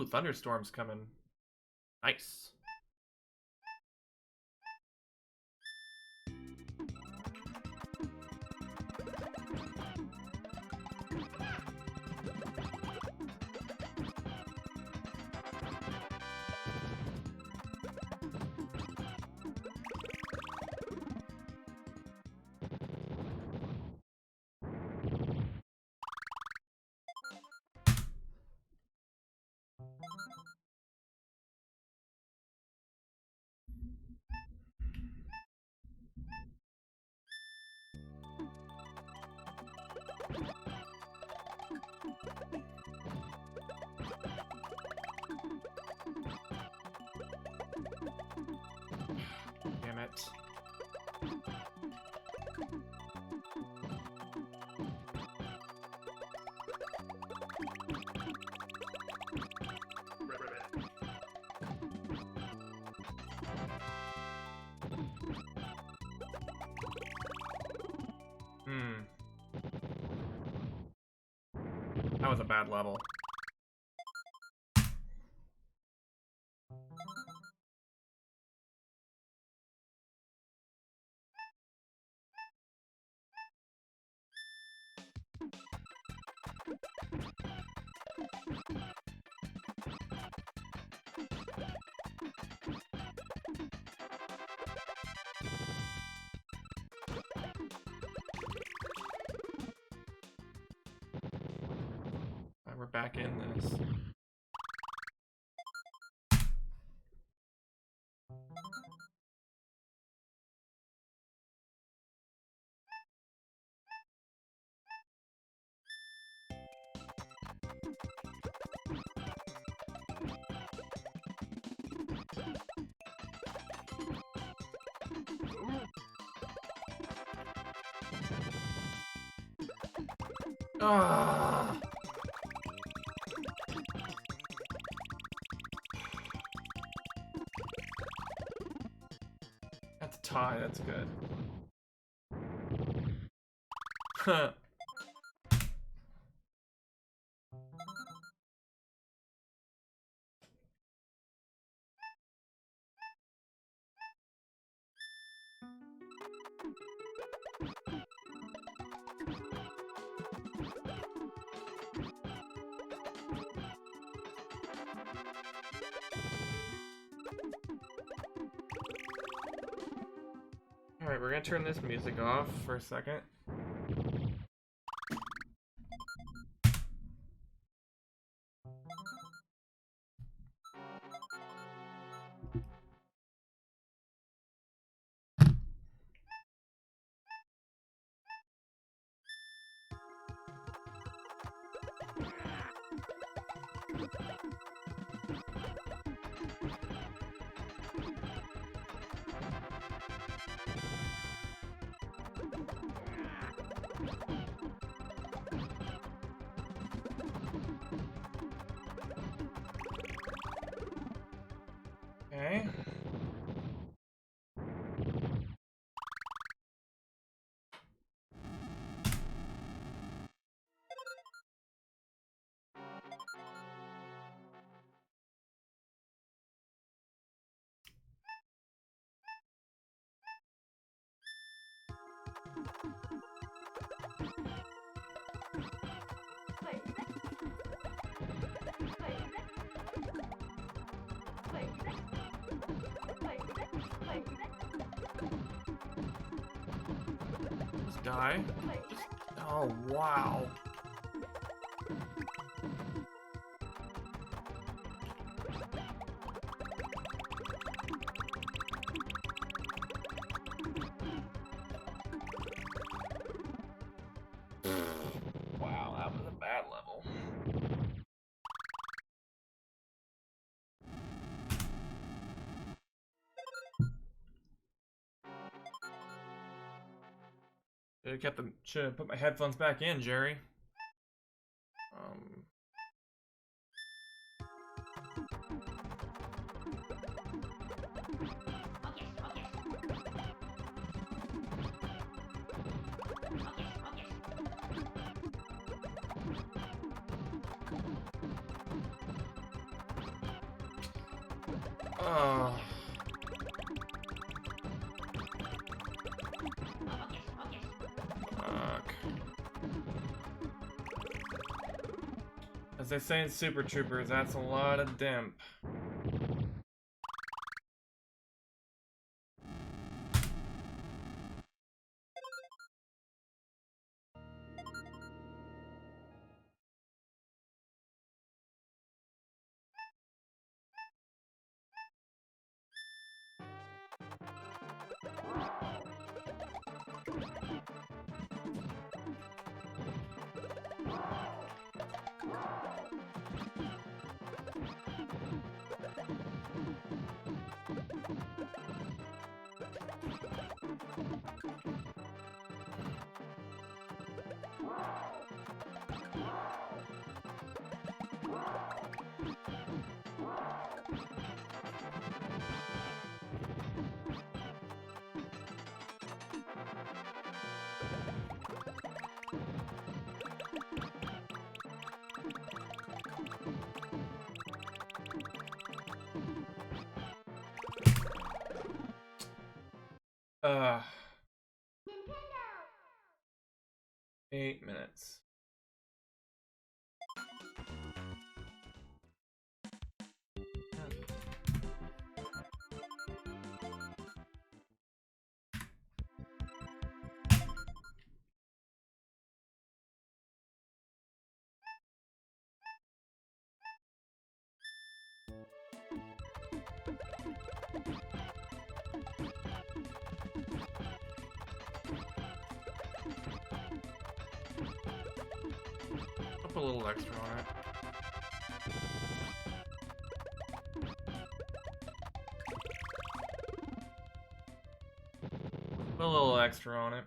Ooh, thunderstorms coming. Nice. Damn it. That was a bad level. We're back in this. Ah. That's a tie, that's good. Huh. Alright, we're gonna turn this music off for a second. Okay. Just die. Oh, wow. Wow, that was a bad level. Should have put my headphones back in, Jerry. Oh. Fuck. As they say in Super Troopers, that's a lot of dimp. Uh, 8 minutes. Put a little extra on it. Put a little extra on it.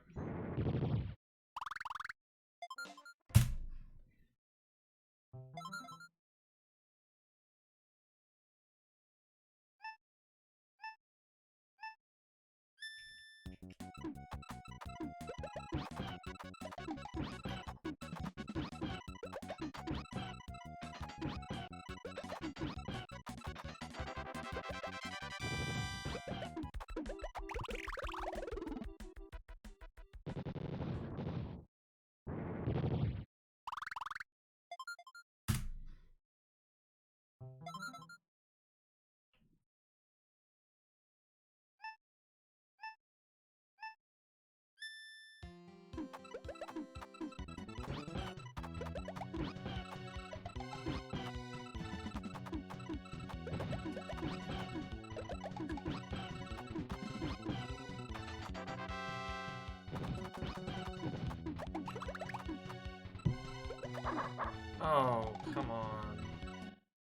Oh, come on.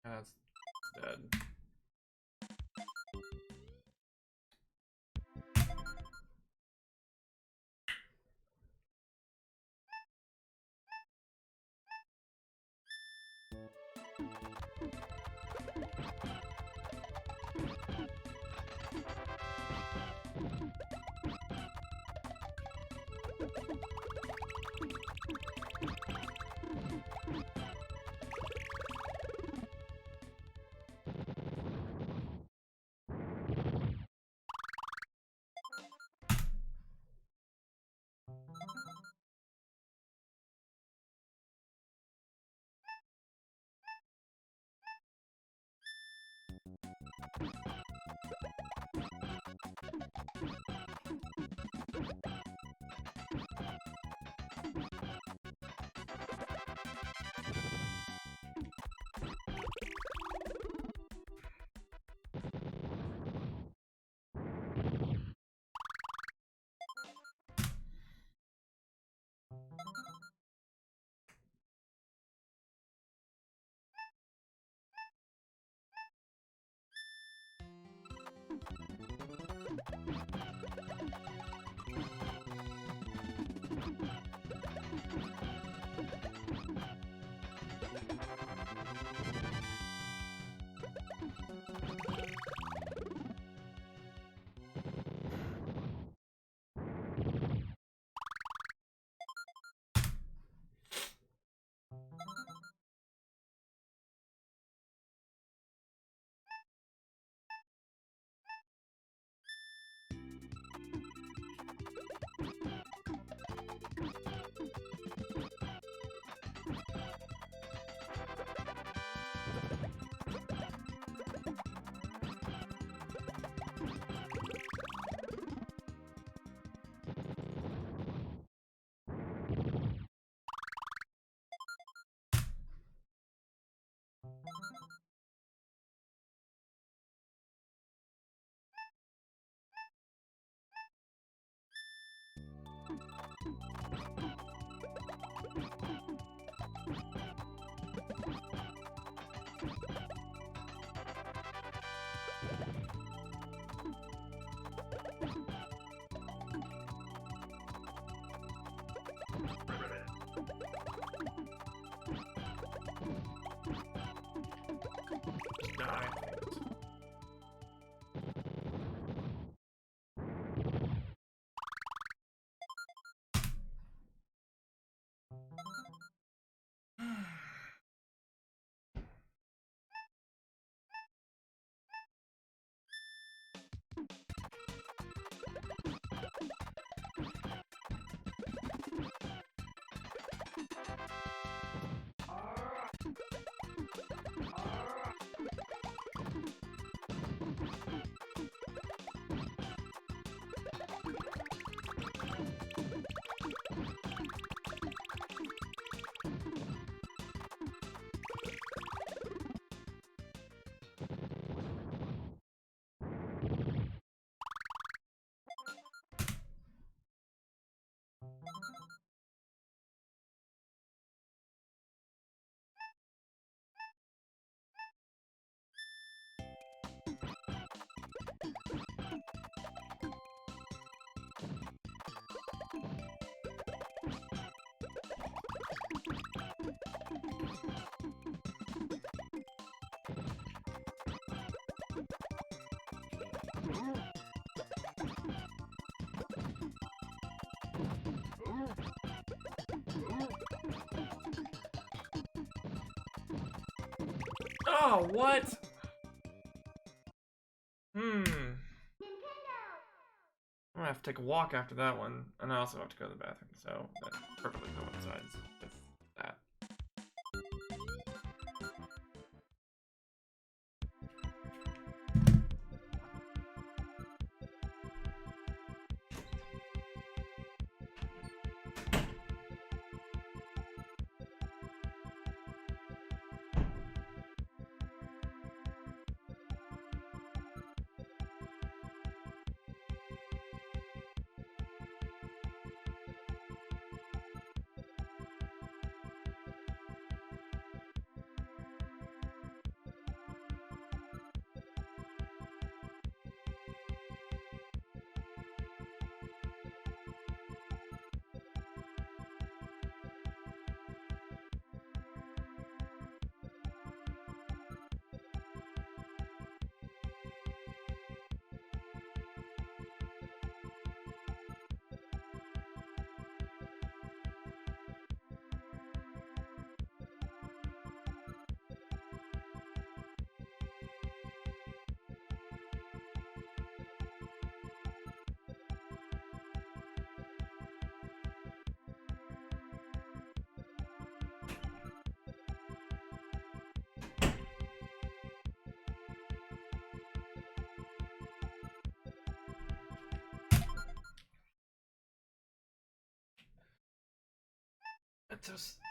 That's dead. Oh, what? I'm gonna have to take a walk after that one, and I also have to go to the bathroom, so that perfectly coincides with that.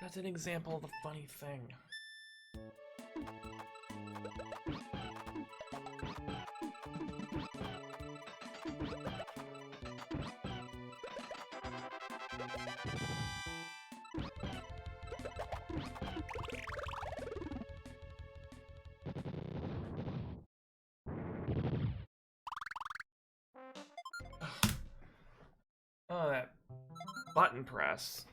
That's an example of a funny thing. Oh, that button press.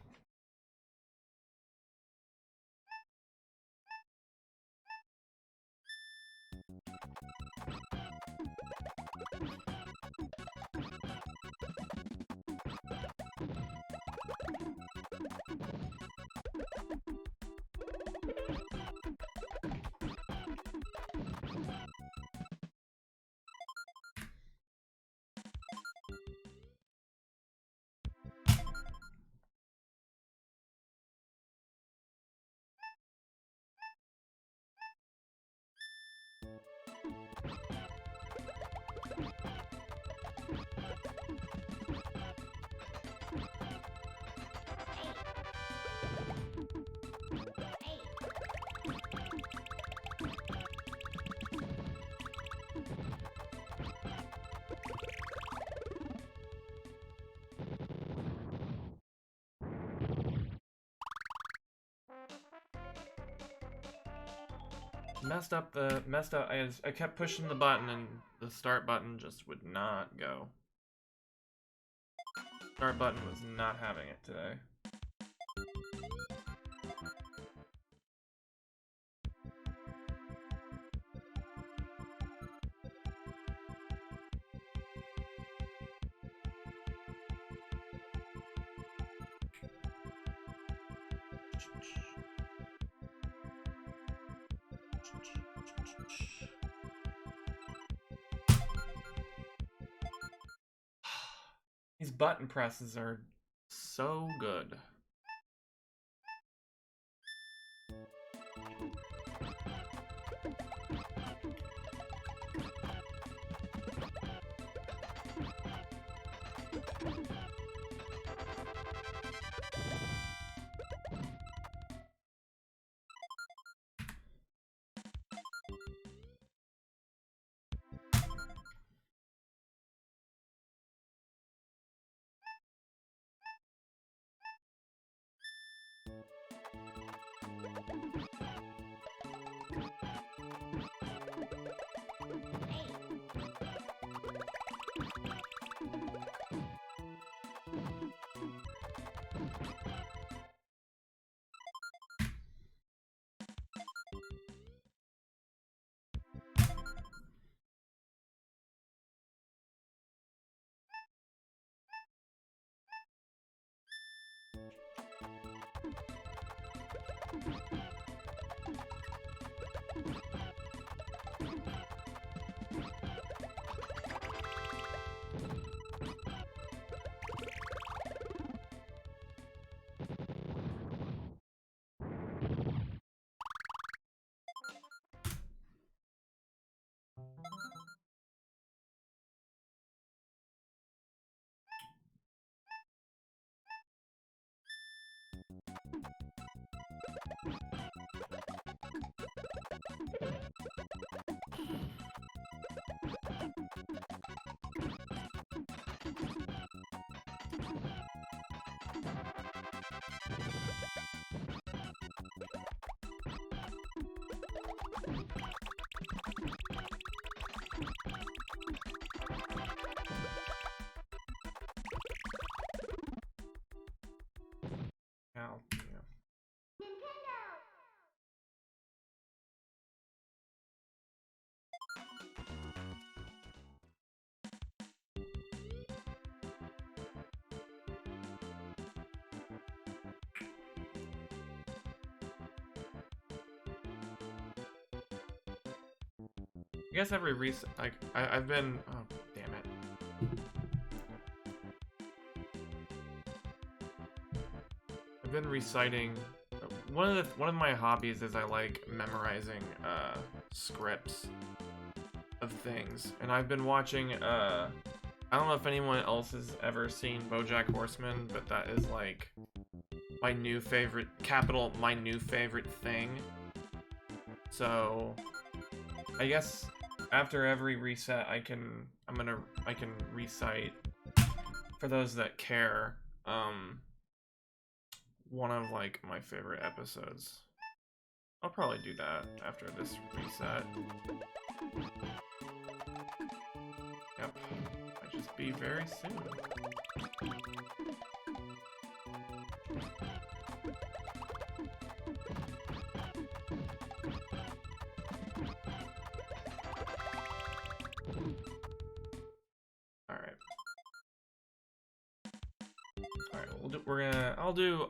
messed up. I kept pushing the button and the start button just would not go. Start button was not having it today. These button presses are so good. Ow, yeah. I guess every reset, like, I've been, oh, damn it. I've been reciting, one of my hobbies is I like memorizing, scripts of things, and I've been watching, I don't know if anyone else has ever seen BoJack Horseman, but that is, like, my new favorite, my new favorite thing. So, I guess after every reset, I can recite, for those that care, one of, like, my favorite episodes. I'll probably do that after this reset. Yep. Might just be very soon.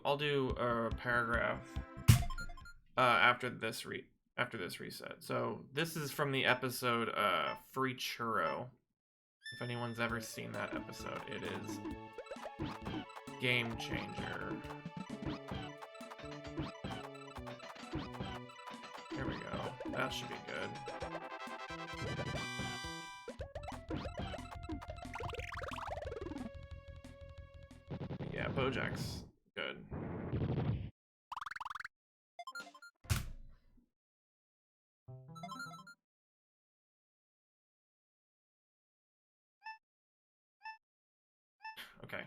I'll do a paragraph after this reset. So this is from the episode Free Churro. If anyone's ever seen that episode, it is game changer. There we go. That should be good. Yeah, BoJack's good. Okay.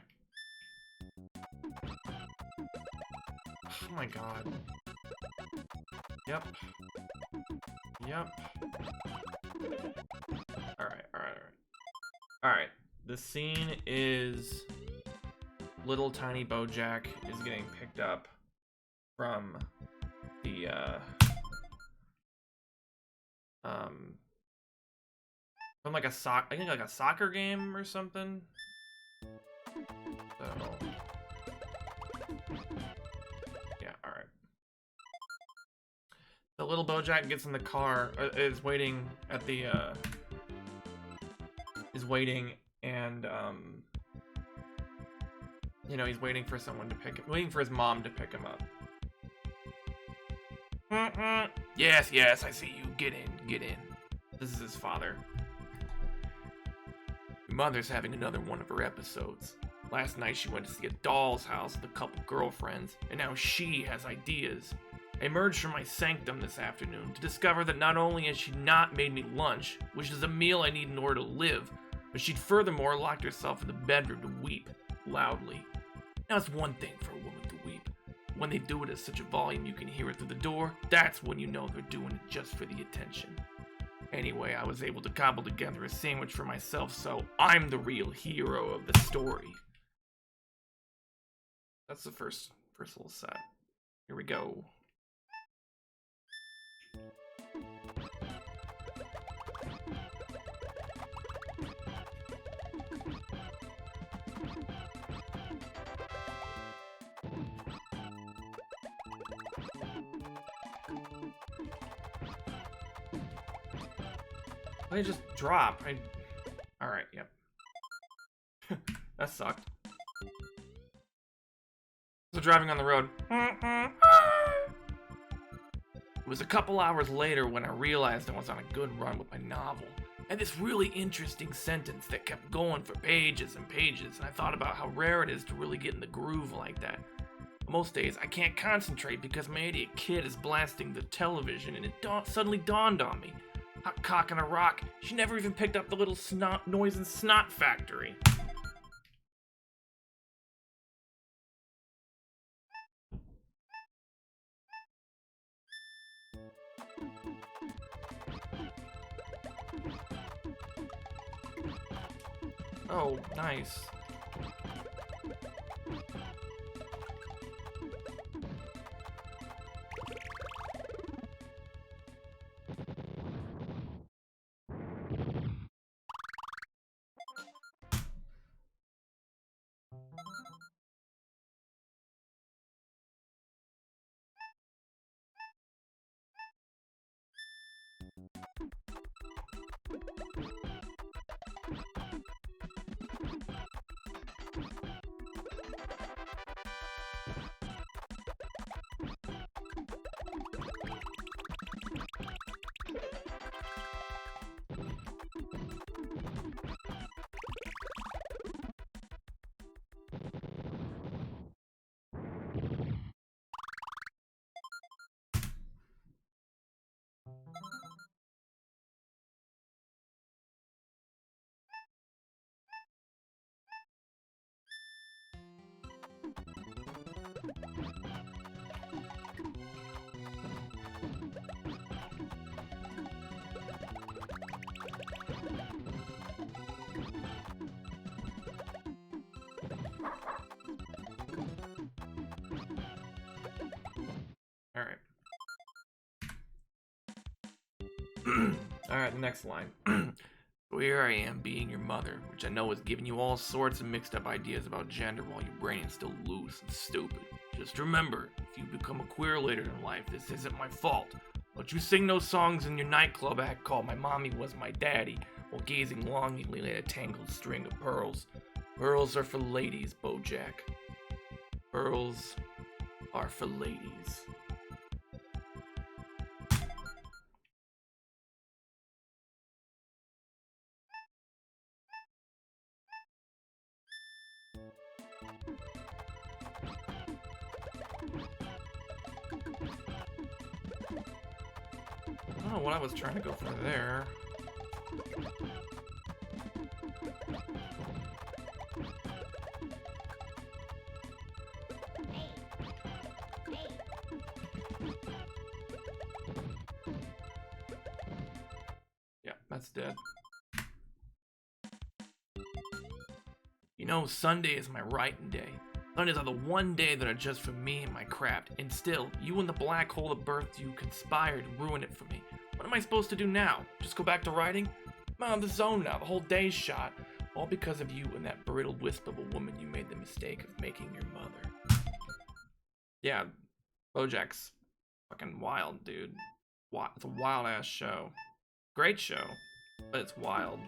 Oh my god. Yep. Yep. Alright. Alright. The scene is little tiny Bojack is getting picked up from the from like a I think like a soccer game or something. So yeah, alright. The little Bojack gets in the car, is waiting at the and you know, he's waiting for someone to waiting for his mom to pick him up. Yes, I see you. Get in. This is his father. Your mother's having another one of her episodes. Last night she went to see a doll's house with a couple girlfriends, and now she has ideas. I emerged from my sanctum this afternoon to discover that not only has she not made me lunch, which is a meal I need in order to live, but she'd furthermore locked herself in the bedroom to weep loudly. Now it's one thing for a woman to weep. When they do it at such a volume you can hear it through the door, that's when you know they're doing it just for the attention. Anyway, I was able to cobble together a sandwich for myself, so I'm the real hero of the story. That's the first little set. Here we go. They just drop. Alright, yep. That sucked. So driving on the road. It was a couple hours later when I realized I was on a good run with my novel. I had this really interesting sentence that kept going for pages and pages, and I thought about how rare it is to really get in the groove like that. Most days, I can't concentrate because my idiot kid is blasting the television, and it suddenly dawned on me. Hot cock and a rock. She never even picked up the little snot noise and snot factory. Oh, nice. Alright. Alright, the next line. So here I am being your mother, which I know is giving you all sorts of mixed up ideas about gender while your brain is still loose and stupid. Just remember, if you become a queer later in life, this isn't my fault. Don't you sing those songs in your nightclub act called My Mommy Was My Daddy while gazing longingly at a tangled string of pearls. Pearls are for ladies, Bojack. Pearls are for ladies. I don't know what I was trying to go for there. that's dead. You know, Sunday is my writing day. Sundays are the one day that are just for me and my craft. And still, you and the black hole that birthed you conspired to ruin it for me. What am I supposed to do now? Just go back to writing? I'm out of the zone now. The whole day's shot. All because of you and that brittle wisp of a woman you made the mistake of making your mother. Yeah, BoJack's fucking wild, dude. It's a wild-ass show. Great show, but it's wild.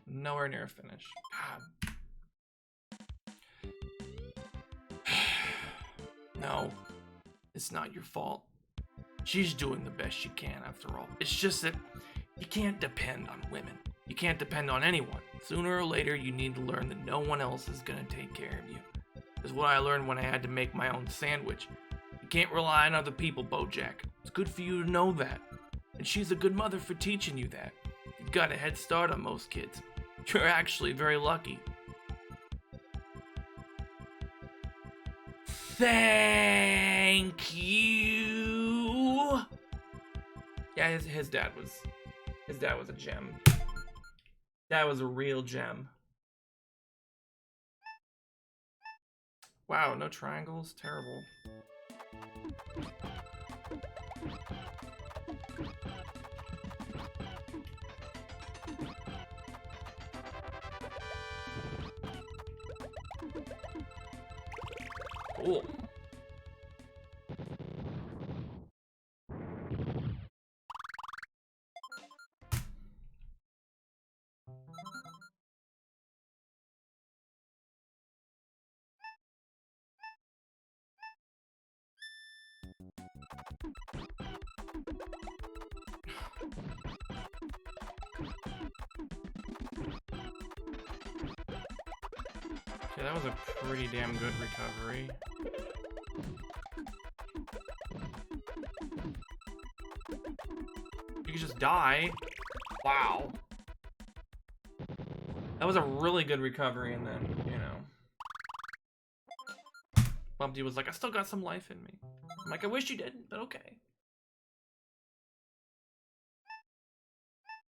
Nowhere near a finish. God. No, it's not your fault. She's doing the best she can after all. It's just that you can't depend on women. You can't depend on anyone. Sooner or later, you need to learn that no one else is gonna take care of you. It's what I learned when I had to make my own sandwich. You can't rely on other people, BoJack. It's good for you to know that. And she's a good mother for teaching you that. You've got a head start on most kids. You're actually very lucky. Thank you. Yeah, his dad was a gem. That was a real gem. Wow, no triangles? Terrible. Cool. Okay, that was a pretty damn good recovery. You could just die. Wow. That was a really good recovery, and then, you know. Bumpty was like, I still got some life in me. I'm like, I wish you didn't, but okay.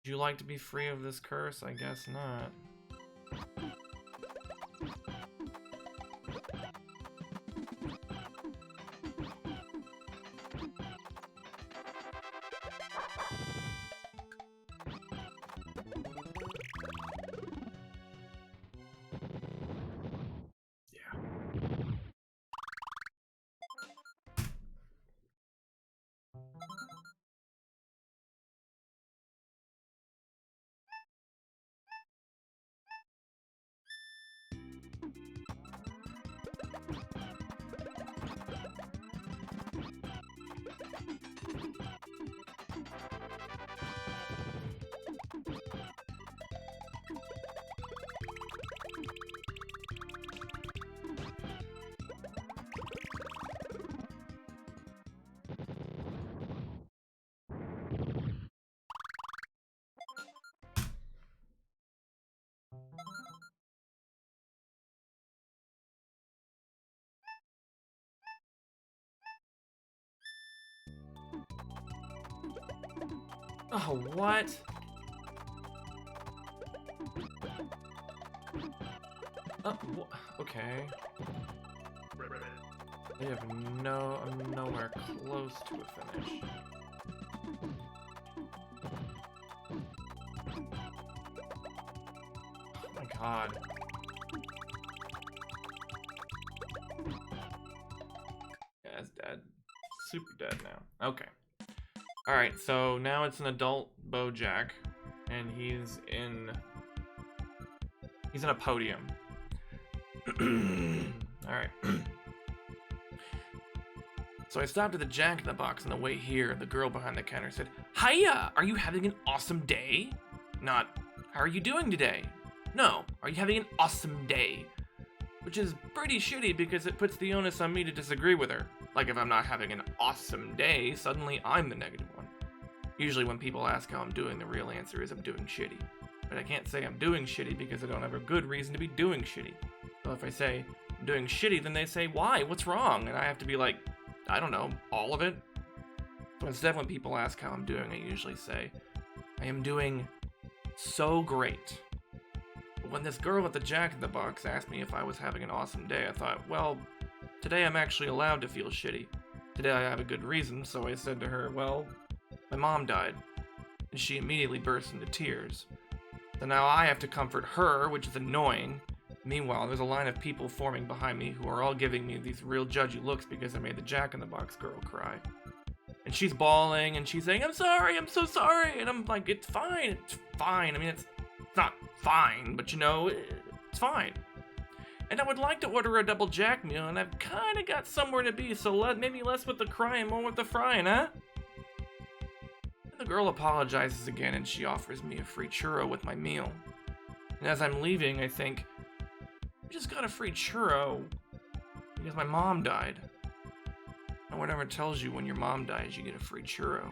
Would you like to be free of this curse? I guess not. Oh, what? Okay. I have I'm nowhere close to a finish. Oh my god. Yeah, it's dead. Super dead now. Okay. Alright, so now it's an adult BoJack, and he's in a podium. Alright. So I stopped at the Jack in the Box on the way here. The girl behind the counter said, "Hiya! Are you having an awesome day?" Not, "How are you doing today?" No, "Are you having an awesome day?" Which is pretty shitty because it puts the onus on me to disagree with her. Like if I'm not having an awesome day, suddenly I'm the negative one. Usually when people ask how I'm doing, the real answer is I'm doing shitty. But I can't say I'm doing shitty because I don't have a good reason to be doing shitty. So if I say I'm doing shitty, then they say, why? What's wrong? And I have to be like, I don't know, all of it? So instead, when people ask how I'm doing, I usually say, I am doing so great. But when this girl at the Jack in the Box asked me if I was having an awesome day, I thought, well, today I'm actually allowed to feel shitty. Today I have a good reason, so I said to her, well, my mom died. And she immediately burst into tears. So now I have to comfort her, which is annoying. Meanwhile, there's a line of people forming behind me who are all giving me these real judgy looks because I made the Jack in the Box girl cry. And she's bawling, and she's saying, I'm sorry, I'm so sorry. And I'm like, it's fine, it's fine. I mean, it's not fine, but you know, it's fine. And I would like to order a double Jack meal, and I've kind of got somewhere to be, so maybe less with the crying, more with the frying, huh? And the girl apologizes again, and she offers me a free churro with my meal. And as I'm leaving, I think, I just got a free churro because my mom died. No one ever tells you when your mom dies, you get a free churro.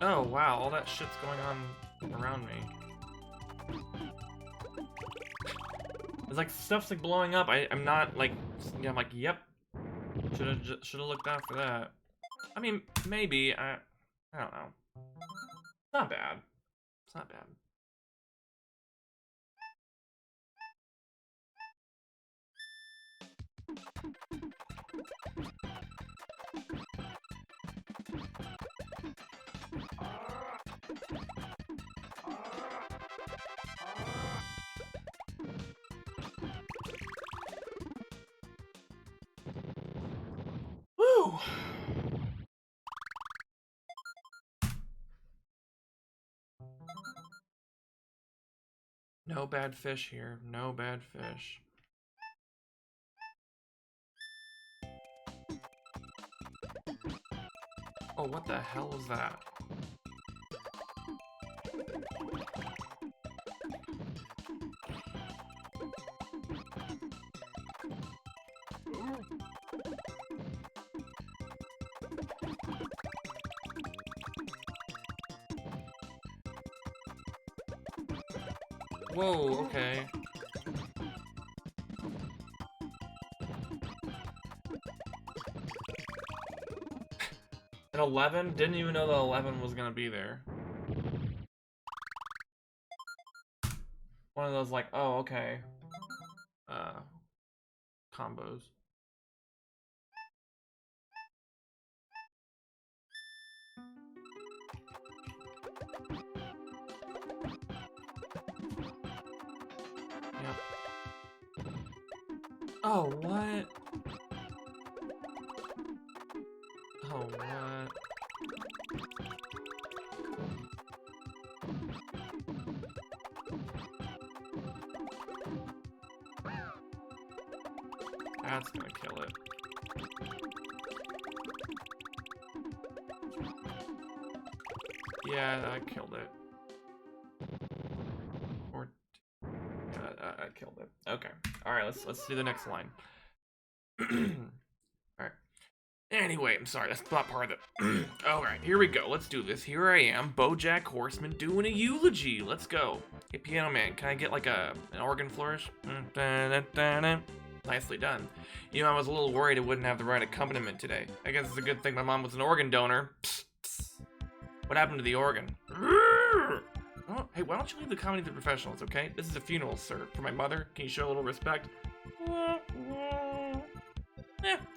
Oh wow, all that shit's going on around me. It's like stuff's like blowing up. I'm not like, yeah, I'm like, yep. Should've looked out for that. I mean, maybe, I don't know. It's not bad. It's not bad. Woo! No bad fish here. No bad fish. Oh, what the hell is that? Whoa, okay. An 11? Didn't even know the 11 was gonna be there. One of those like, oh, okay. Combos. Yep. Oh, what? Oh, what? That's gonna kill it. Yeah, I killed it. Or yeah, I killed it. Okay. All right. Let's do the next line. All right. Anyway, I'm sorry. That's not part of it. All right. Here we go. Let's do this. Here I am, BoJack Horseman, doing a eulogy. Let's go. Hey, Piano Man, can I get like an organ flourish? Nicely done. You know, I was a little worried I wouldn't have the right accompaniment today. I guess it's a good thing my mom was an organ donor. Psst, psst. What happened to the organ? Oh, hey, why don't you leave the comedy to the professionals, okay? This is a funeral, sir. For my mother, can you show a little respect?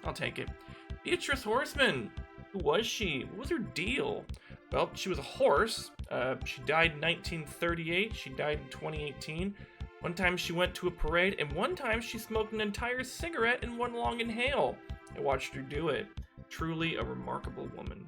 I'll take it. Beatrice Horseman. Who was she? What was her deal? Well, she was a horse. She died in 1938. She died in 2018. One time she went to a parade, and one time she smoked an entire cigarette in one long inhale. I watched her do it. Truly a remarkable woman.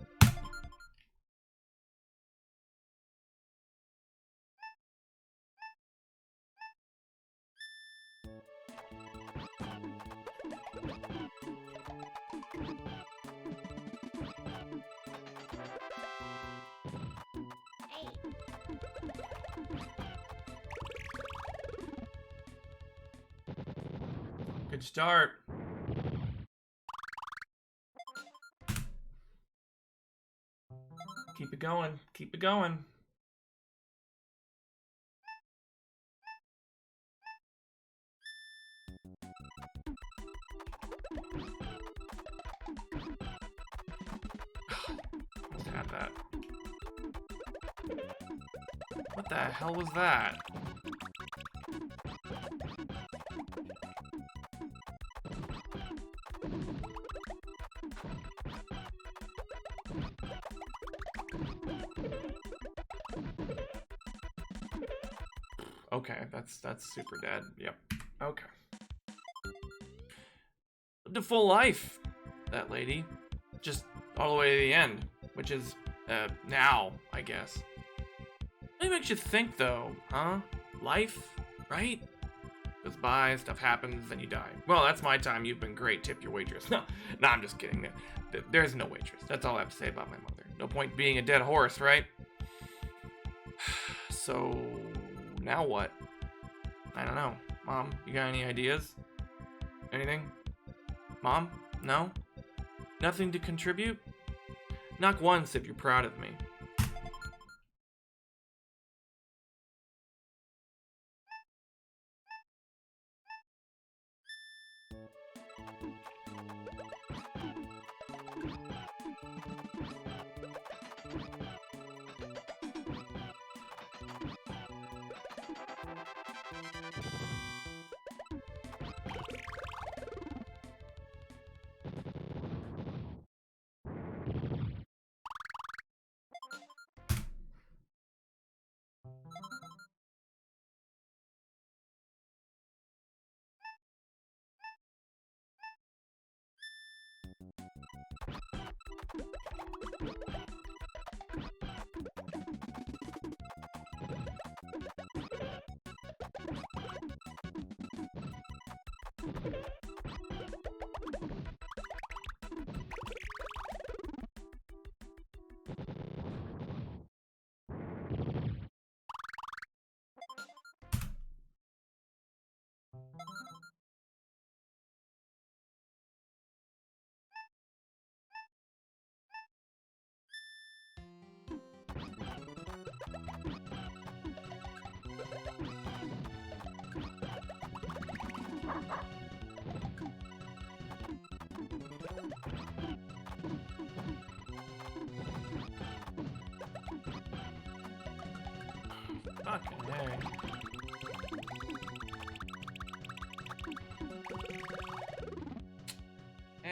Good start. Keep it going. Keep it going. Must have had that. What the hell was that? Okay, that's super dead. Yep. Okay. Lived a full life, that lady. Just all the way to the end, which is, now, I guess. It makes you think, though, huh? Life, right? Goes by, stuff happens, then you die. Well, that's my time. You've been great. Tip your waitress. No, I'm just kidding. There's no waitress. That's all I have to say about my mother. No point being a dead horse, right? So, now what? I don't know. Mom, you got any ideas? Anything? Mom? No? Nothing to contribute? Knock once if you're proud of me.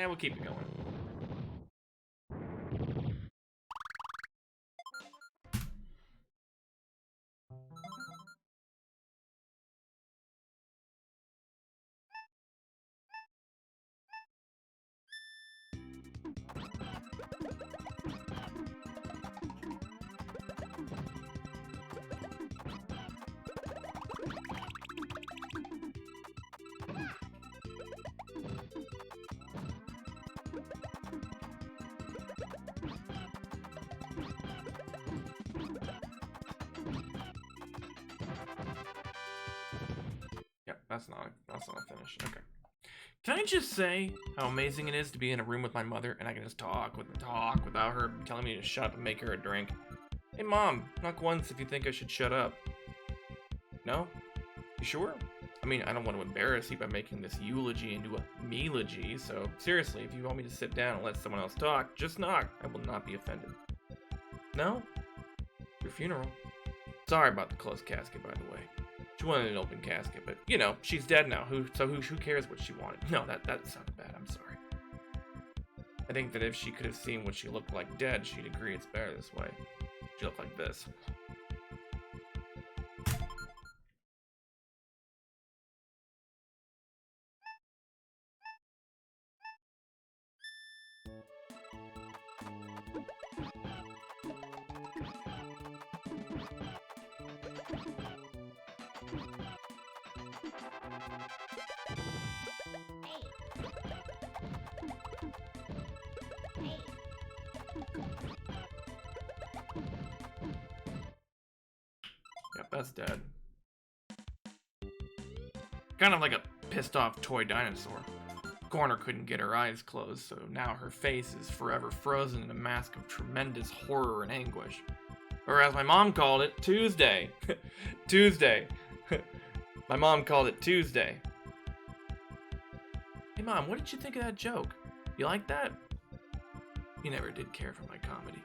We'll keep it going. Yep, that's not a finish. Okay. Can I just say how amazing it is to be in a room with my mother and I can just talk without her telling me to shut up and make her a drink? Hey mom, knock once if you think I should shut up. No? You sure? I mean, I don't want to embarrass you by making this eulogy into a melogy, so seriously, if you want me to sit down and let someone else talk, just knock. I will not be offended. No? Your funeral. Sorry about the closed casket, by the way. She wanted an open casket, but, you know, she's dead now. Who cares what she wanted? No, that sounded bad. I'm sorry. I think that if she could have seen what she looked like dead, she'd agree it's better this way. She looked like this. Yep, that's dead. Kind of like a pissed off toy dinosaur. Corner couldn't get her eyes closed, so now her face is forever frozen in a mask of tremendous horror and anguish. Or as my mom called it, Tuesday. Tuesday. My mom called it Tuesday. Hey mom, what did you think of that joke? You like that? You never did care for my comedy.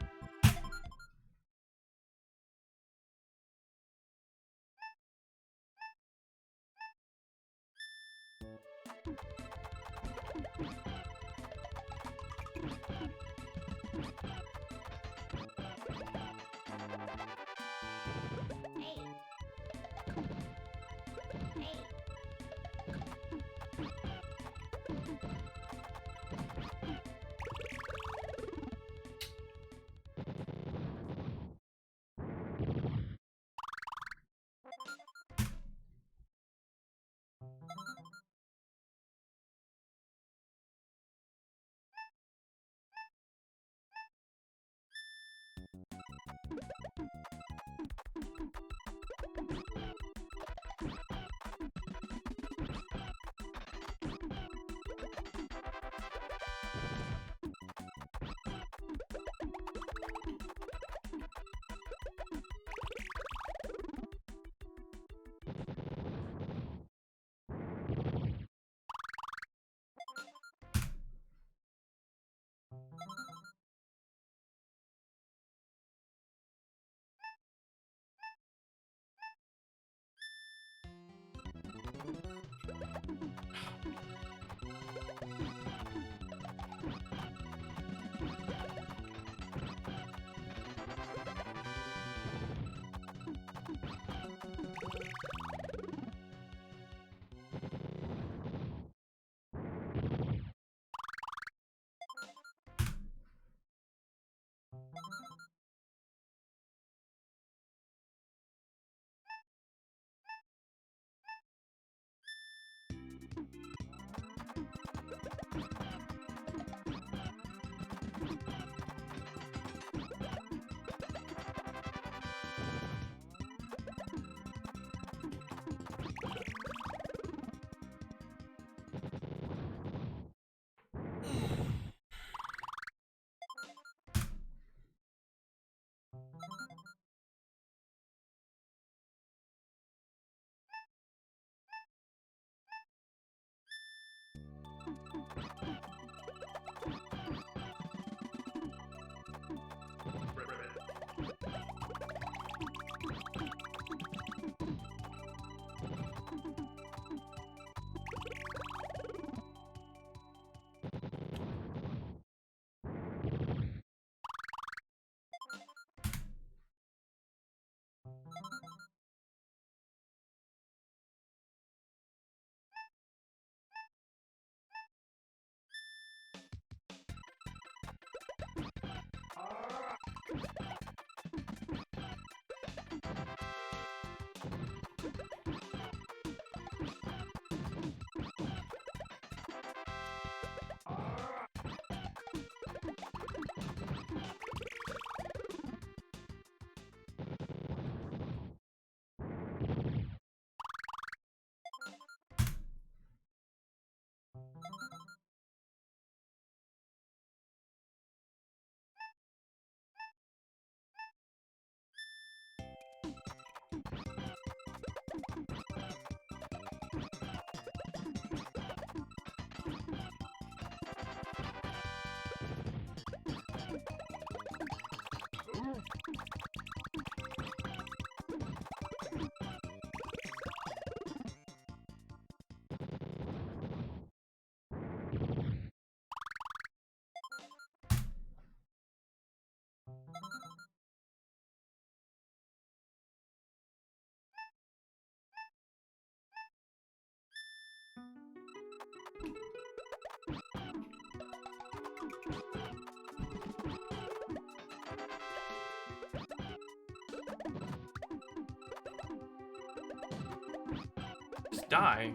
Just die.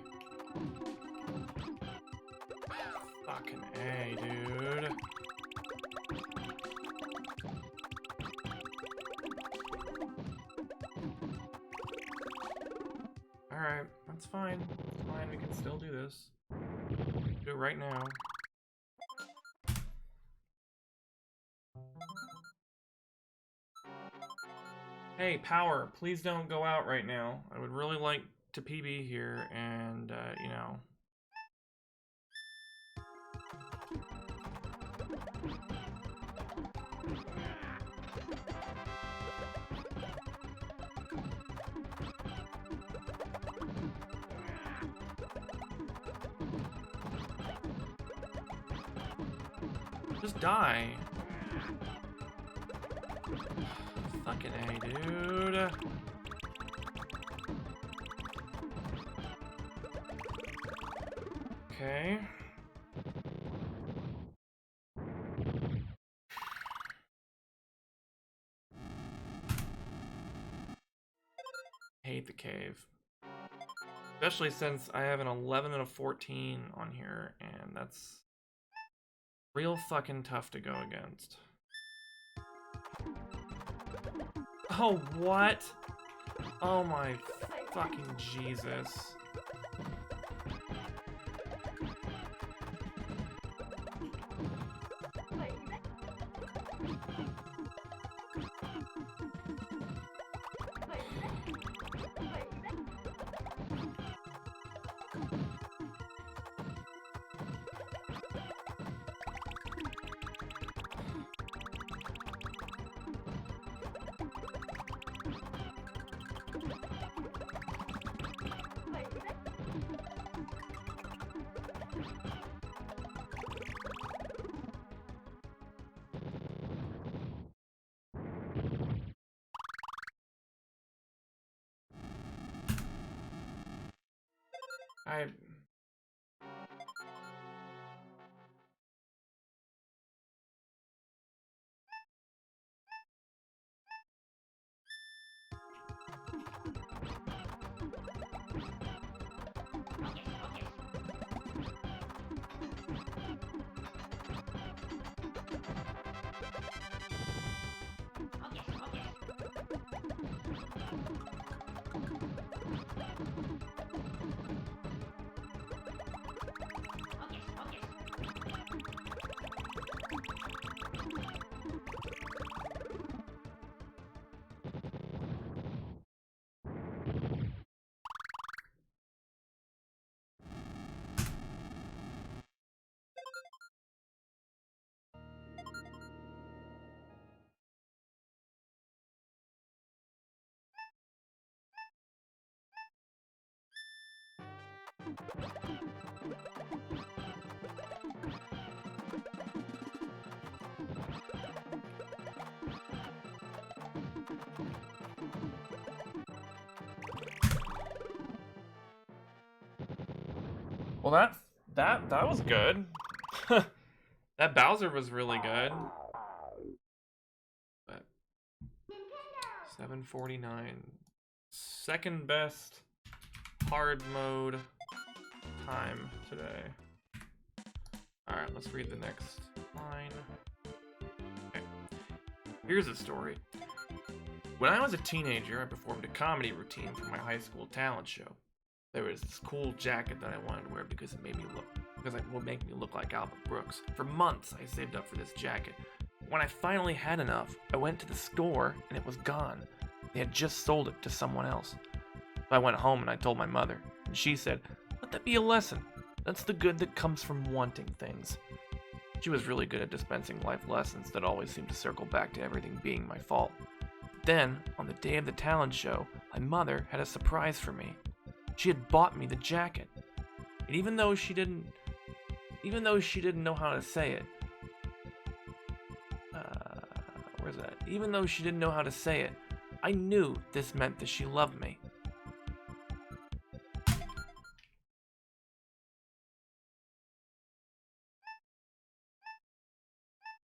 Fucking A, dude. Alright, that's fine. It's fine, we can still do this. Do it right now. Hey, power, please don't go out right now. I would really like to PB here and, you know. Just die. Fucking A, dude. Okay. Hate the cave. Especially since I have an 11 and a 14 on here, and that's real fucking tough to go against. Oh, what? Oh my fucking Jesus. Well, that was good. That Bowser was really good. But 749. Second best hard mode time today. Alright, let's read the next line. Okay. Here's a story. When I was a teenager, I performed a comedy routine for my high school talent show. There was this cool jacket that I wanted to wear because it would make me look like Albert Brooks. For months, I saved up for this jacket. When I finally had enough, I went to the store and it was gone. They had just sold it to someone else. So I went home and I told my mother, and she said, "Let that be a lesson. That's the good that comes from wanting things." She was really good at dispensing life lessons that always seemed to circle back to everything being my fault. Then, on the day of the talent show, my mother had a surprise for me. She had bought me the jacket. And even though she didn't know how to say it, where's that? Even though she didn't know how to say it, I knew this meant that she loved me.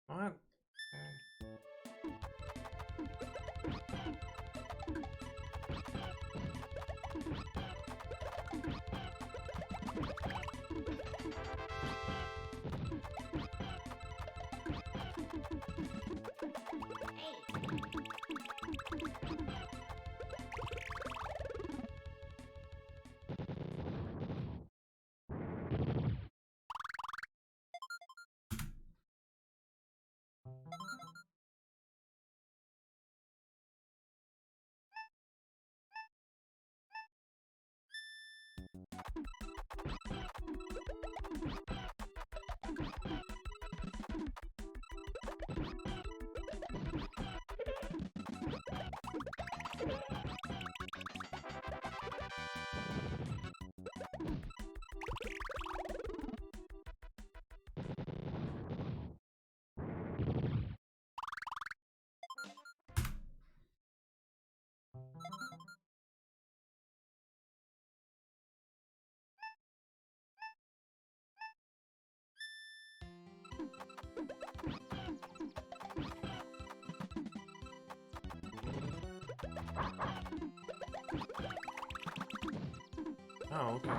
What? Oh, okay.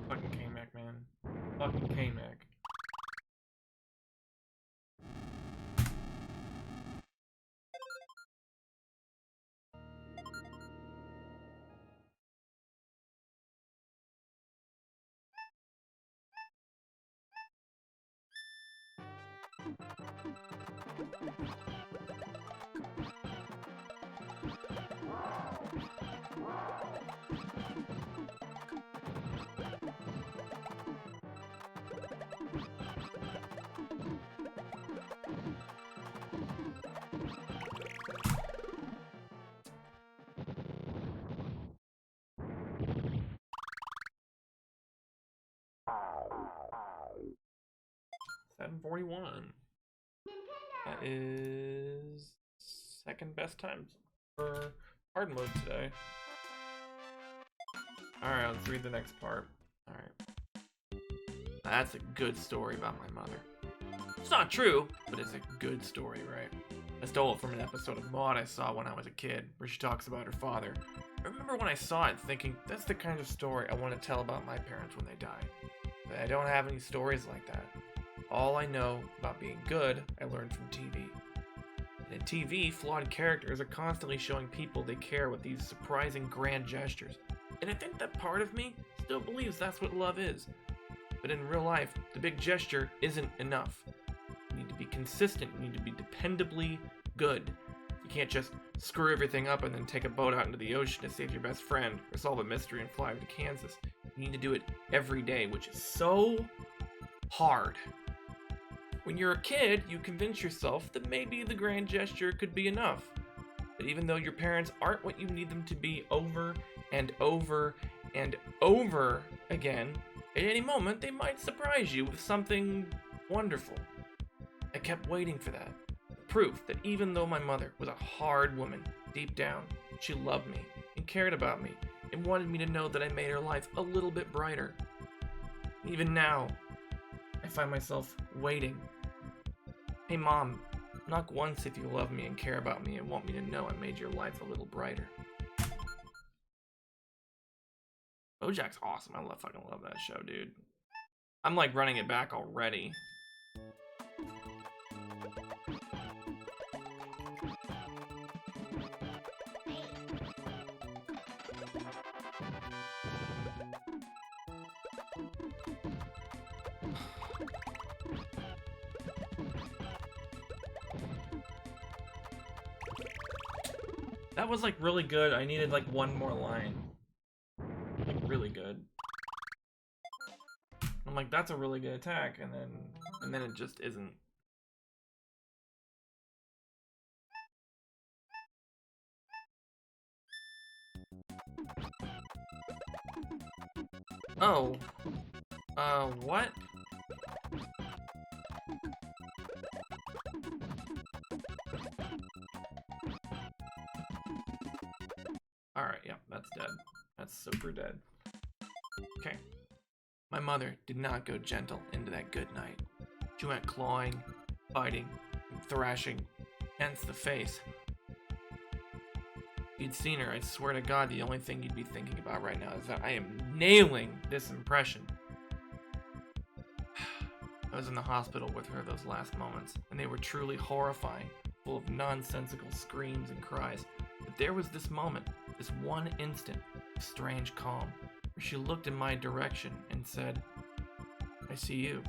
Fucking K-Mac, man. Fucking K-Mac. $741. That is second best time for hard mode today. Alright, let's read the next part. Alright. That's a good story about my mother. It's not true, but it's a good story, right? I stole it from an episode of Maude I saw when I was a kid, where she talks about her father. I remember when I saw it thinking, that's the kind of story I want to tell about my parents when they die. But I don't have any stories like that. All I know about being good, I learned from TV. And in TV, flawed characters are constantly showing people they care with these surprising grand gestures. And I think that part of me still believes that's what love is. But in real life, the big gesture isn't enough. You need to be consistent, you need to be dependably good. You can't just screw everything up and then take a boat out into the ocean to save your best friend or solve a mystery and fly over to Kansas. You need to do it every day, which is so hard. When you're a kid, you convince yourself that maybe the grand gesture could be enough. But even though your parents aren't what you need them to be over and over and over again, at any moment they might surprise you with something wonderful. I kept waiting for that. Proof that even though my mother was a hard woman, deep down, she loved me and cared about me and wanted me to know that I made her life a little bit brighter. Even now, I find myself waiting. Hey Mom, knock once if you love me and care about me and want me to know I made your life a little brighter. BoJack's awesome. I fucking love that show, dude. I'm like running it back already. That was like really good. I needed like one more line. Like really good. I'm like, that's a really good attack, and then it just isn't. Oh. What? Alright, yeah, that's dead. That's super dead. Okay. My mother did not go gentle into that good night. She went clawing, biting, and thrashing, hence the face. If you'd seen her, I swear to God, the only thing you'd be thinking about right now is that I am nailing this impression. I was in the hospital with her those last moments, and they were truly horrifying, full of nonsensical screams and cries. But there was this moment, this one instant of strange calm, where she looked in my direction and said, "I see you."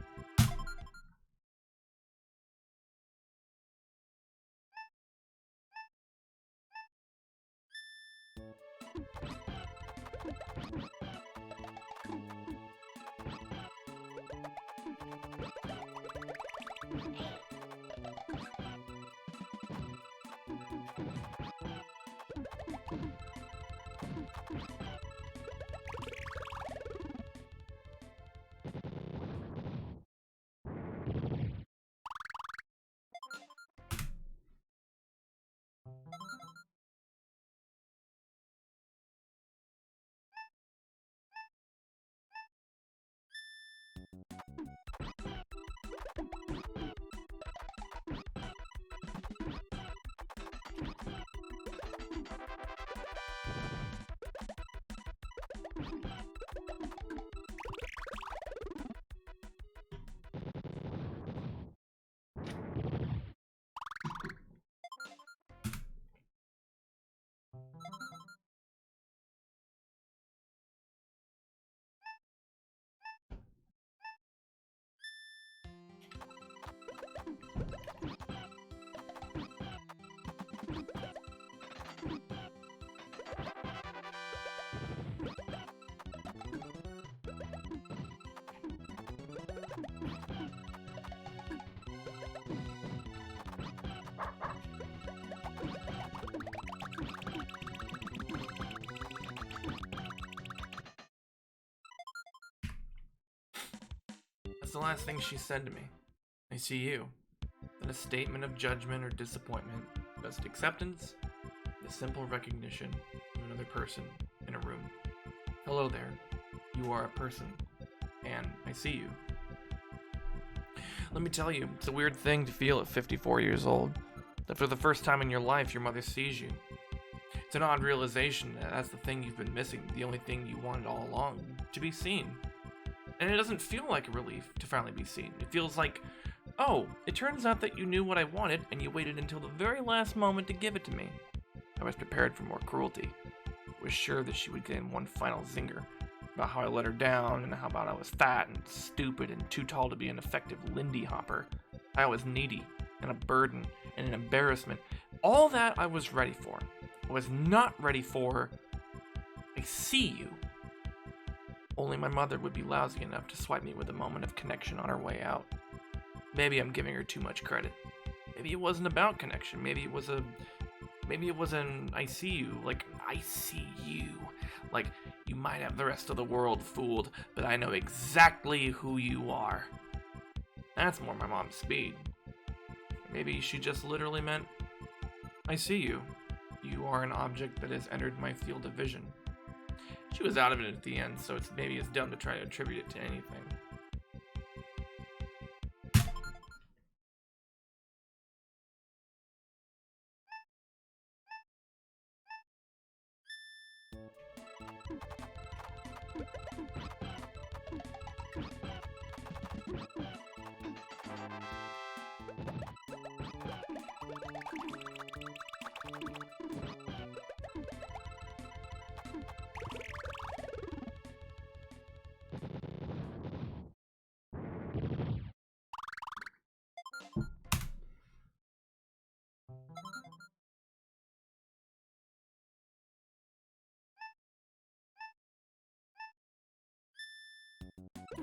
That's the last thing she said to me. "I see you." Not a statement of judgment or disappointment, just acceptance, the simple recognition of another person in a room. "Hello there. You are a person, and I see you." Let me tell you, it's a weird thing to feel at 54 years old, that for the first time in your life, your mother sees you. It's an odd realization that that's the thing you've been missing, the only thing you wanted all along, to be seen. And it doesn't feel like a relief to finally be seen. It feels like, oh, it turns out that you knew what I wanted, and you waited until the very last moment to give it to me. I was prepared for more cruelty. I was sure that she would get in one final zinger about how I let her down, and how about I was fat and stupid and too tall to be an effective Lindy Hopper. I was needy, and a burden, and an embarrassment. All that I was ready for. I was not ready for, "I see you." Only my mother would be lousy enough to swipe me with a moment of connection on her way out. Maybe I'm giving her too much credit. Maybe it wasn't about connection. Maybe it was an "I see you," like, "I see you." Like, "You might have the rest of the world fooled, but I know exactly who you are." That's more my mom's speed. Maybe she just literally meant, "I see you. You are an object that has entered my field of vision." She was out of it at the end, so maybe it's dumb to try to attribute it to anything.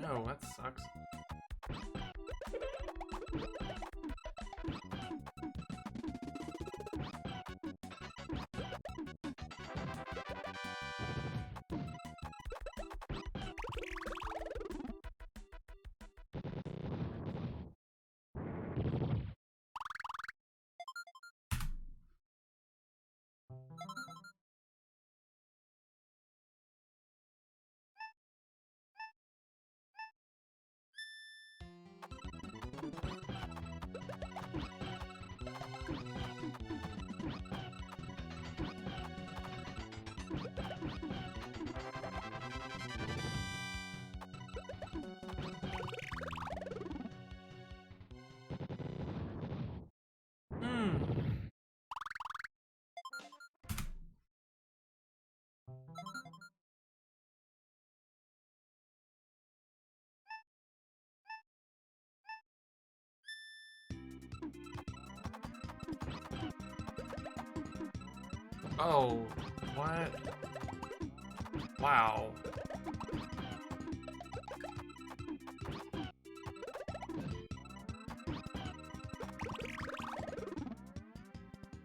Oh, that sucks. Oh, what? Wow.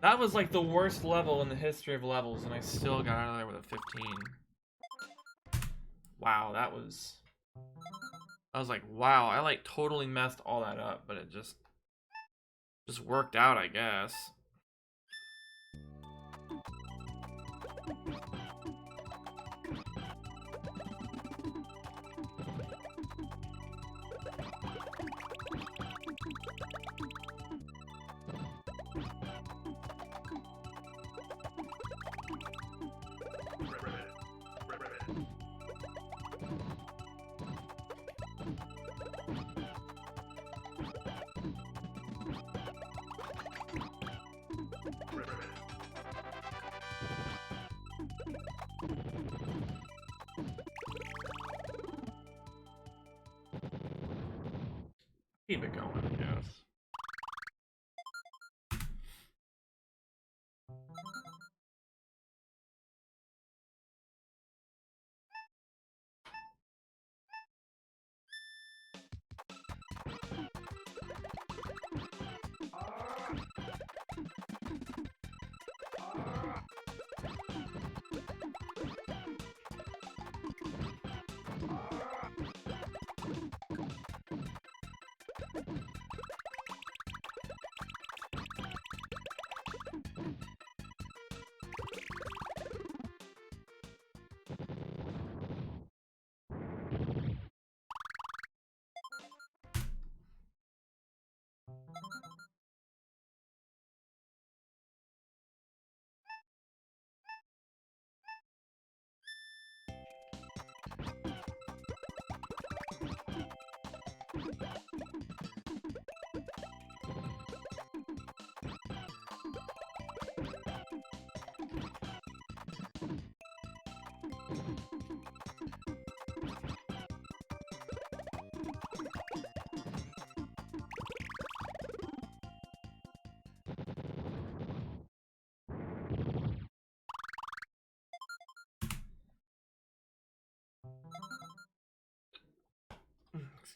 That was like the worst level in the history of levels, and I still got out of there with a 15. Wow, that was... I was like, wow, I like totally messed all that up, but it just worked out, I guess. Keep it going, I guess.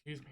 Excuse me.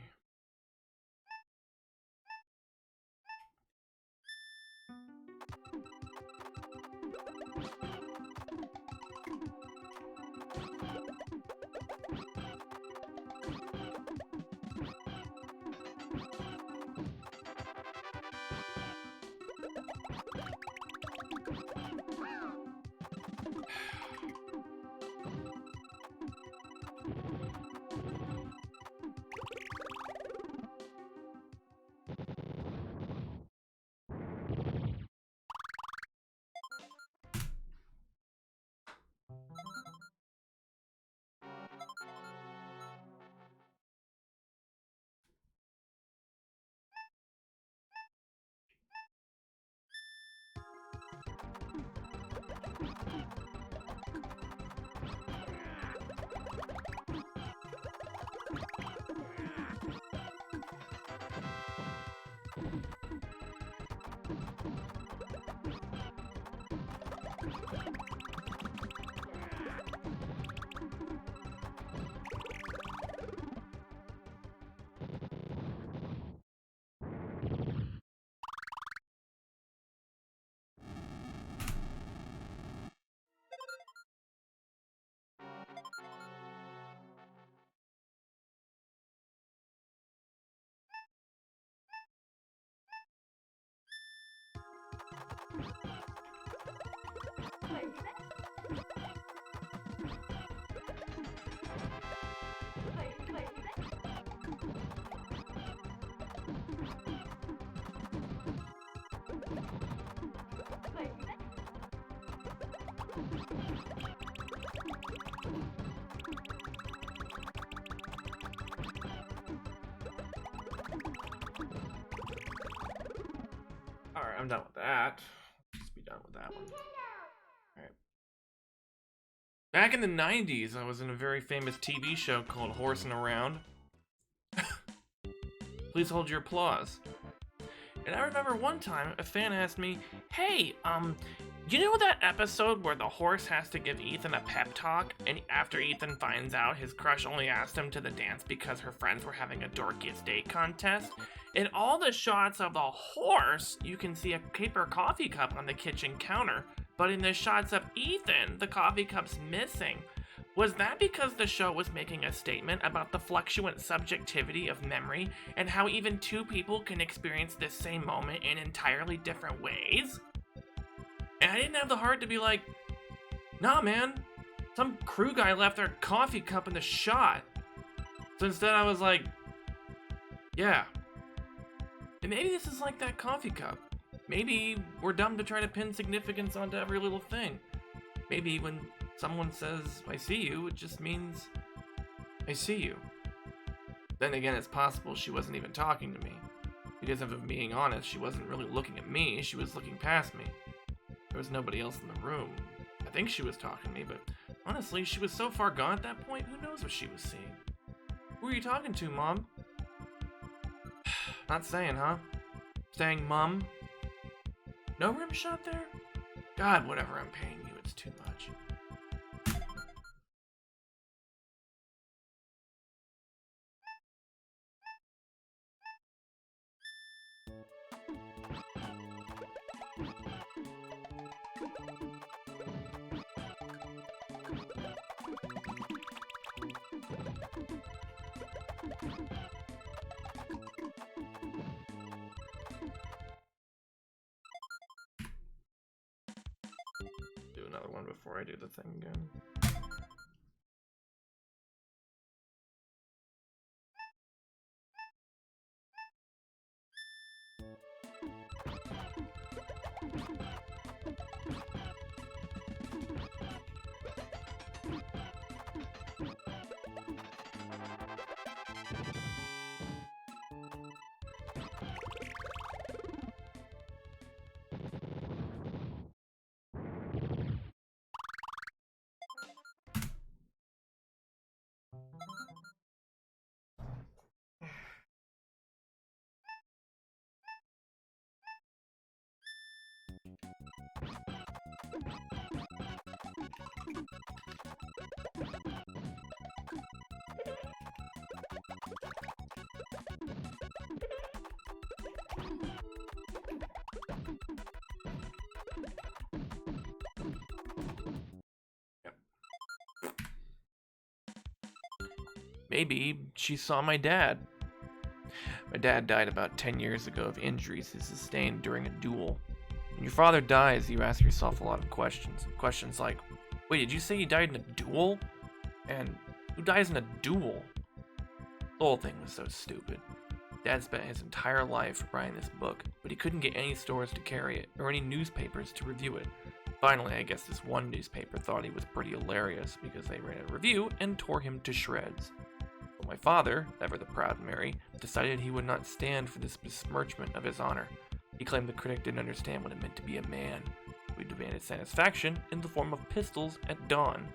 Alright, I'm done with that. Just be done with that one. Alright. Back in the 90s, I was in a very famous TV show called Horsing Around. Please hold your applause. And I remember one time a fan asked me, "Hey, you know that episode where the horse has to give Ethan a pep talk, and after Ethan finds out his crush only asked him to the dance because her friends were having a dorkiest date contest? In all the shots of the horse, you can see a paper coffee cup on the kitchen counter, but in the shots of Ethan, the coffee cup's missing. Was that because the show was making a statement about the fluctuant subjectivity of memory and how even two people can experience this same moment in entirely different ways?" And I didn't have the heart to be like, "Nah, man, some crew guy left their coffee cup in the shot." So instead I was like, yeah. And maybe this is like that coffee cup. Maybe we're dumb to try to pin significance onto every little thing. Maybe when someone says, "I see you," it just means, I see you. Then again, it's possible she wasn't even talking to me. Because if I'm being honest, she wasn't really looking at me, she was looking past me. There was nobody else in the room. I think she was talking to me, but honestly, she was so far gone at that point, who knows what she was seeing? "Who are you talking to, Mom?" Not saying, huh? Saying, "Mom"? No rim shot there? God, whatever I'm paying you, it's too much. Do another one before I do the thing again. Maybe she saw my dad. My dad died about 10 years ago of injuries he sustained during a duel. When your father dies, you ask yourself a lot of questions. Questions like, wait, did you say he died in a duel? And who dies in a duel? The whole thing was so stupid. Dad spent his entire life writing this book, but he couldn't get any stores to carry it, or any newspapers to review it. Finally, I guess this one newspaper thought he was pretty hilarious because they ran a review and tore him to shreds. But my father, ever the proud Mary, decided he would not stand for this besmirchment of his honor. He claimed the critic didn't understand what it meant to be a man. We demanded satisfaction in the form of pistols at dawn.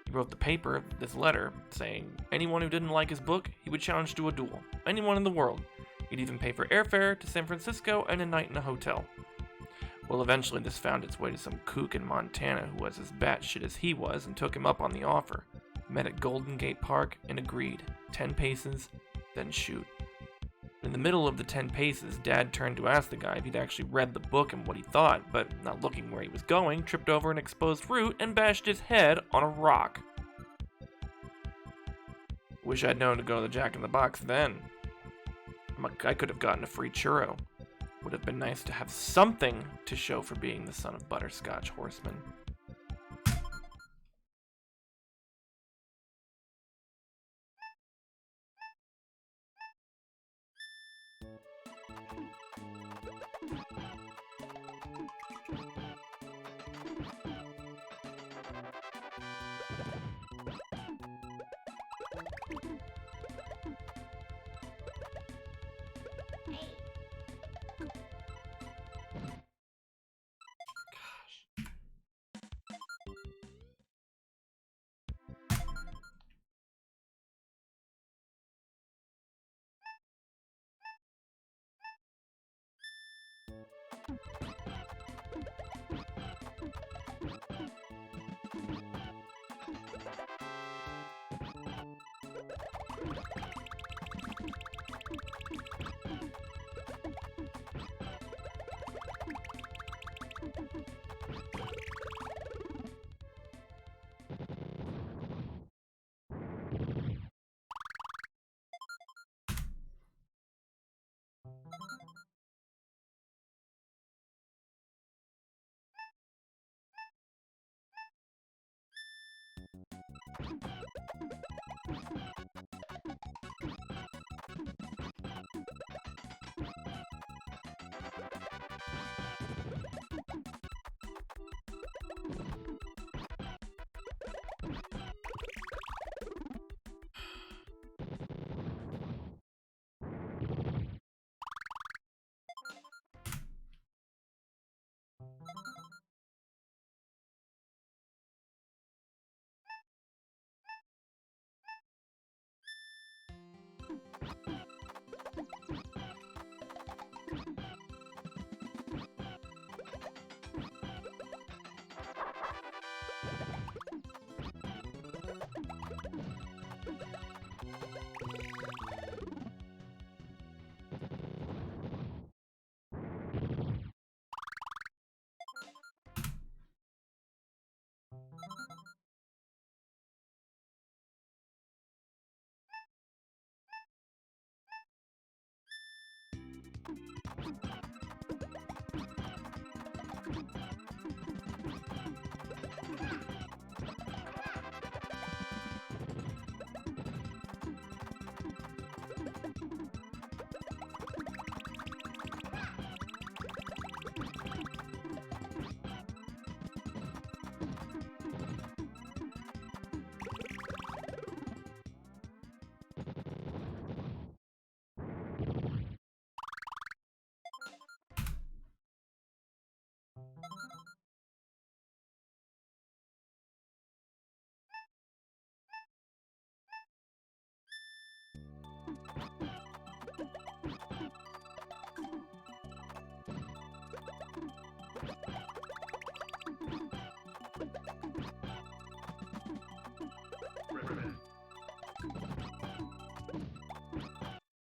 He wrote the paper this letter, saying anyone who didn't like his book, he would challenge to a duel. Anyone in the world. He'd even pay for airfare to San Francisco and a night in a hotel. Well, eventually this found its way to some kook in Montana who was as batshit as he was and took him up on the offer. Met at Golden Gate Park and agreed. 10 paces, then shoot. In the middle of the 10 paces, Dad turned to ask the guy if he'd actually read the book and what he thought, but not looking where he was going, tripped over an exposed root and bashed his head on a rock. Wish I'd known to go to the Jack in the Box then. I could have gotten a free churro. Would have been nice to have something to show for being the son of Butterscotch Horseman.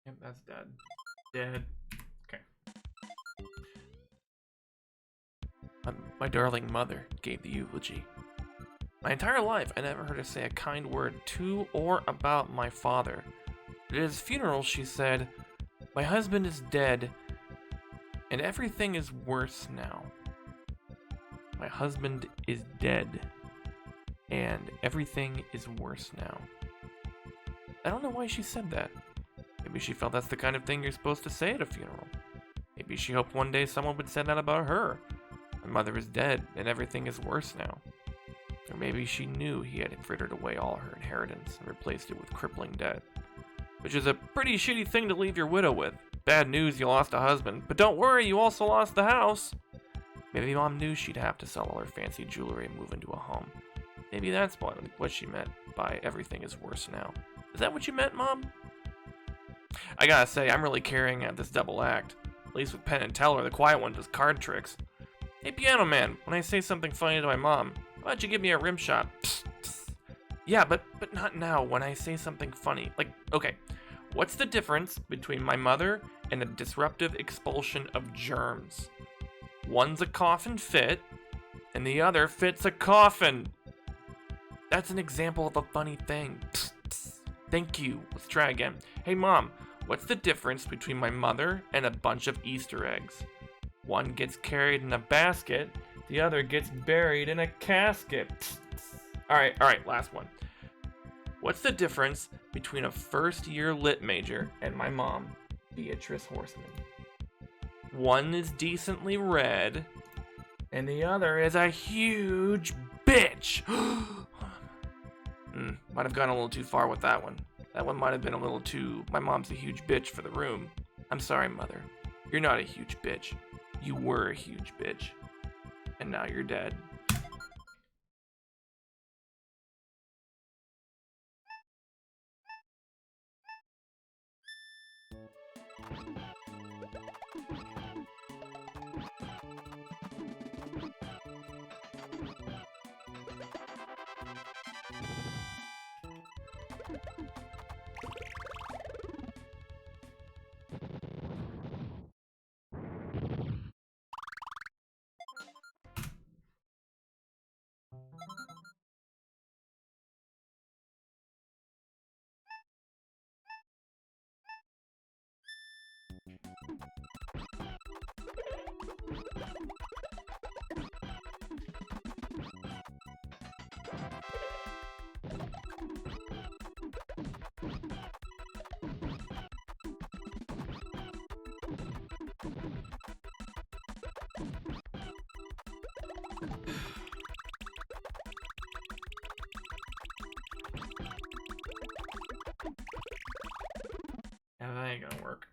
Yep, that's dead. Dead. Okay. My darling mother gave the eulogy. My entire life, I never heard her say a kind word to or about my father. At his funeral, she said, "My husband is dead, and everything is worse now." My husband is dead, and everything is worse now. I don't know why she said that. Maybe she felt that's the kind of thing you're supposed to say at a funeral. Maybe she hoped one day someone would say that about her. My mother is dead, and everything is worse now. Or maybe she knew he had frittered away all her inheritance and replaced it with crippling debt. Which is a pretty shitty thing to leave your widow with. Bad news, you lost a husband, but don't worry, you also lost the house. Maybe Mom knew she'd have to sell all her fancy jewelry and move into a home. Maybe that's what she meant by everything is worse now. Is that what you meant, Mom? I gotta say, I'm really carrying out this double act. At least with Penn and Teller, the quiet one does card tricks. Hey, Piano Man, when I say something funny to my mom, why don't you give me a rim shot? Psst, psst. Yeah, but not now, when I say something funny. Like, okay, what's the difference between my mother and a disruptive expulsion of germs? One's a coffin fit, and the other fits a coffin. That's an example of a funny thing. Psst, psst. Thank you. Let's try again. Hey, Mom, what's the difference between my mother and a bunch of Easter eggs? One gets carried in a basket, the other gets buried in a casket. Psst, psst. All right, last one. What's the difference between a first-year lit major and my mom, Beatrice Horseman? One is decently red, and the other is a huge bitch. Might have gone a little too far with that one. That one might have been a little too, my mom's a huge bitch for the room. I'm sorry, Mother. You're not a huge bitch. You were a huge bitch. And now you're dead. Yeah, that ain't gonna work.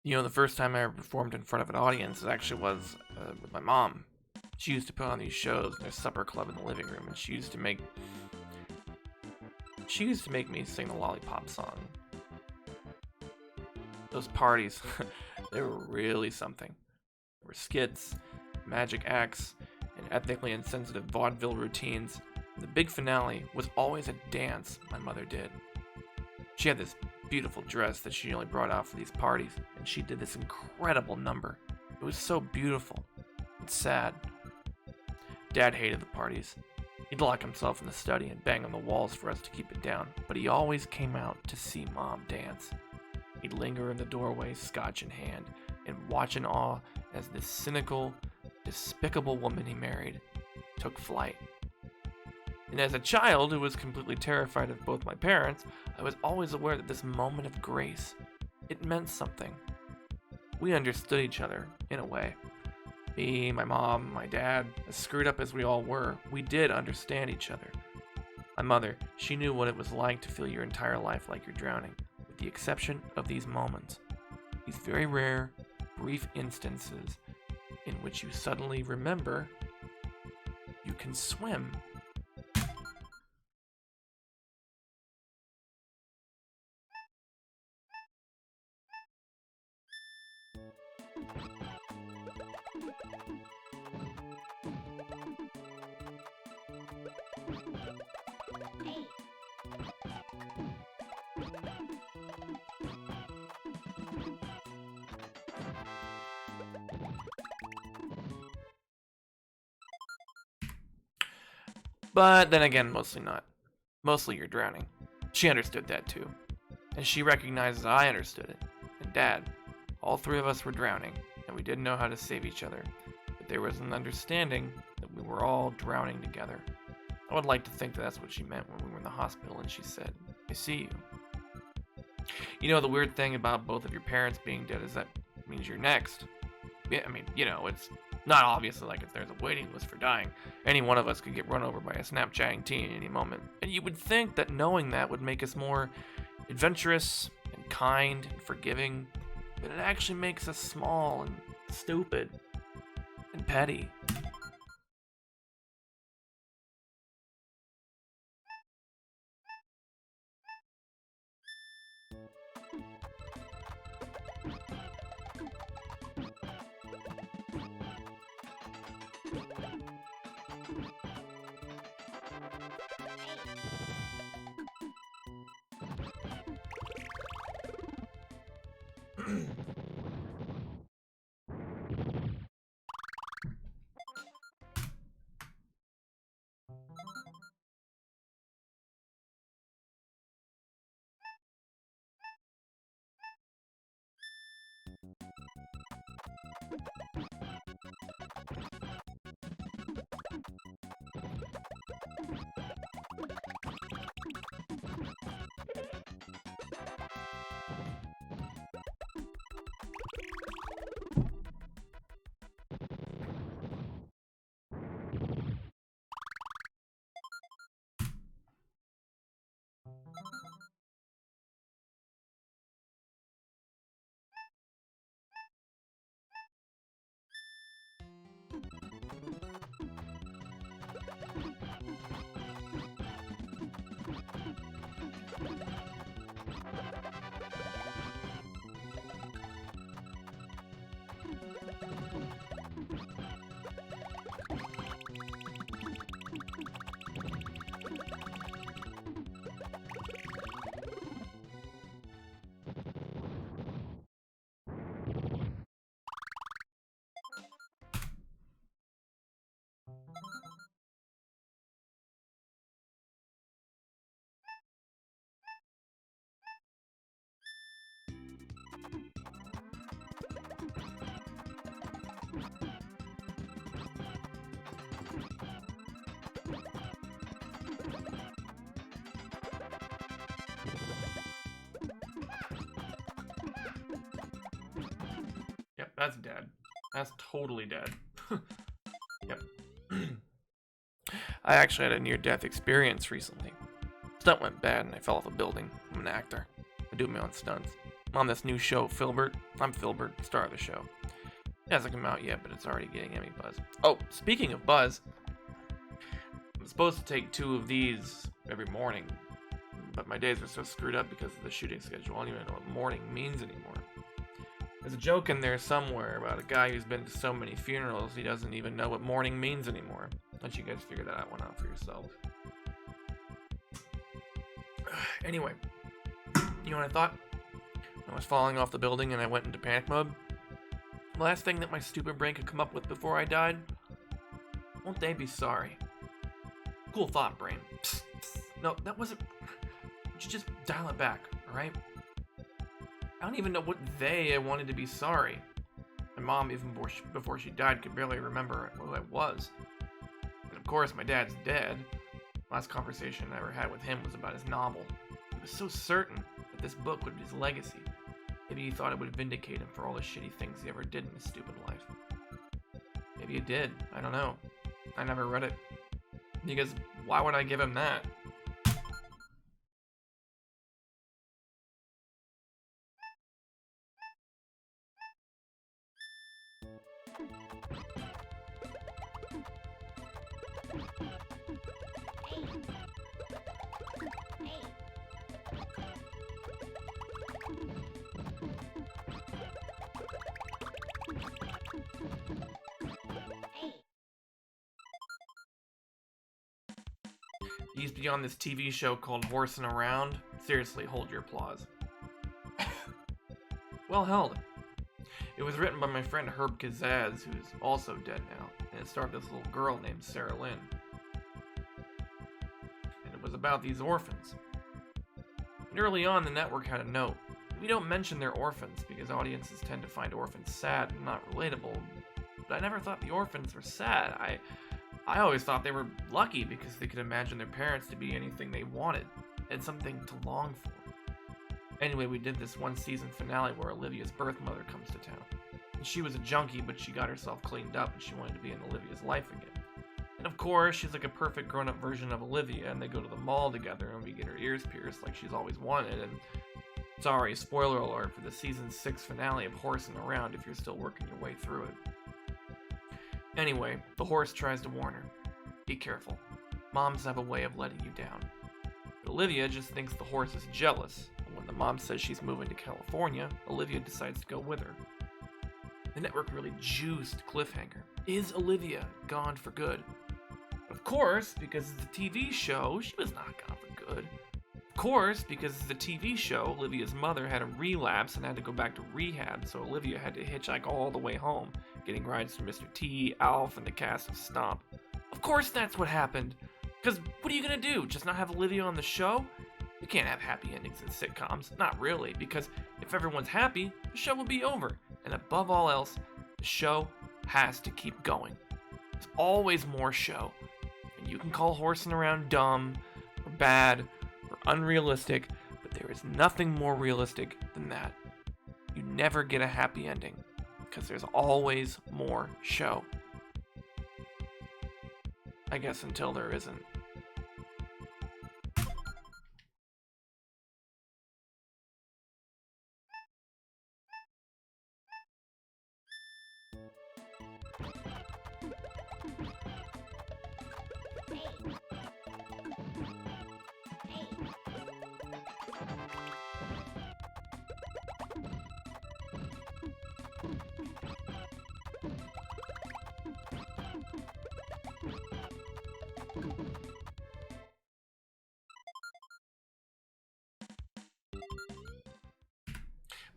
You know, the first time I ever performed in front of an audience, it actually was with my mom. She used to put on these shows in their supper club in the living room, and she used to make she used to make me sing the Lollipop song. Those parties, they were really something. There were skits, magic acts, and ethnically insensitive vaudeville routines. And the big finale was always a dance my mother did. She had this beautiful dress that she only brought out for these parties, and she did this incredible number. It was so beautiful and sad. Dad hated the parties. He'd lock himself in the study and bang on the walls for us to keep it down, but he always came out to see Mom dance. He'd linger in the doorway, scotch in hand, and watch in awe as this cynical, despicable woman he married took flight. And as a child who was completely terrified of both my parents, I was always aware that this moment of grace, it meant something. We understood each other, in a way. Me, my mom, my dad, as screwed up as we all were, we did understand each other. My mother, she knew what it was like to feel your entire life like you're drowning, with the exception of these moments. These very rare, brief instances in which you suddenly remember you can swim. But then again, mostly not. Mostly you're drowning. She understood that too. And she recognized that I understood it. And Dad, all three of us were drowning, and we didn't know how to save each other. But there was an understanding that we were all drowning together. I would like to think that that's what she meant when we were in the hospital and she said, "I see you." You know, the weird thing about both of your parents being dead is that means you're next. Yeah, I mean, you know, it's not obviously like if there's a waiting list for dying. Any one of us could get run over by a Snapchatting teen at any moment. And you would think that knowing that would make us more adventurous and kind and forgiving, but it actually makes us small and stupid and petty. Yep, that's dead. That's totally dead. Yep. I actually had a near-death experience recently. Stunt went bad and I fell off a building. I'm an actor. I do my own stunts. I'm on this new show, Filbert. I'm Filbert, star of the show. It hasn't come out yet, but it's already getting Emmy buzz. Oh, speaking of buzz, I'm supposed to take 2 of these every morning. but my days are so screwed up because of the shooting schedule, I don't even know what morning means anymore. There's a joke in there somewhere about a guy who's been to so many funerals he doesn't even know what morning means anymore. Let you guys figure that one out for yourself. Anyway, you know what I thought? When I was falling off the building and I went into panic mode? The last thing that my stupid brain could come up with before I died? Won't they be sorry? Cool thought, brain. Psst, psst. No, that wasn't... You should just dial it back, alright? I don't even know what I wanted to be sorry. My mom, even before she died, could barely remember who I was. And of course, my dad's dead. Last conversation I ever had with him was about his novel. He was so certain that this book would be his legacy. Maybe he thought it would vindicate him for all the shitty things he ever did in his stupid life. Maybe it did. I don't know. I never read it. Because why would I give him that? He used to be on this TV show called Horsing Around. Seriously, hold your applause. Well held. It was written by my friend Herb Kazaz, who's also dead now, and it starred this little girl named Sarah Lynn. And it was about these orphans. And early on, the network had a note. We don't mention they're orphans because audiences tend to find orphans sad and not relatable, but I never thought the orphans were sad. I always thought they were lucky because they could imagine their parents to be anything they wanted, and something to long for. Anyway, we did this one season finale where Olivia's birth mother comes to town. And she was a junkie, but she got herself cleaned up and she wanted to be in Olivia's life again. And of course, she's like a perfect grown-up version of Olivia, and they go to the mall together and we get her ears pierced like she's always wanted, and sorry, spoiler alert for the season 6 finale of Horsing Around if you're still working your way through it. Anyway, the horse tries to warn her. Be careful. Moms have a way of letting you down. But Olivia just thinks the horse is jealous, and when the mom says she's moving to California, Olivia decides to go with her. The network really juiced cliffhanger. Is Olivia gone for good? But of course, because it's a TV show, she was not gone for good. Of course, because it's a TV show, Olivia's mother had a relapse and had to go back to rehab, so Olivia had to hitchhike all the way home, getting rides from Mr. T, Alf, and the cast of Stomp. Of course that's what happened. Because what are you gonna do? Just not have Olivia on the show? You can't have happy endings in sitcoms. Not really, because if everyone's happy, the show will be over. And above all else, the show has to keep going. There's always more show. And you can call Horsing Around dumb, or bad, or unrealistic, but there is nothing more realistic than that. You never get a happy ending, because there's always more show. I guess until there isn't.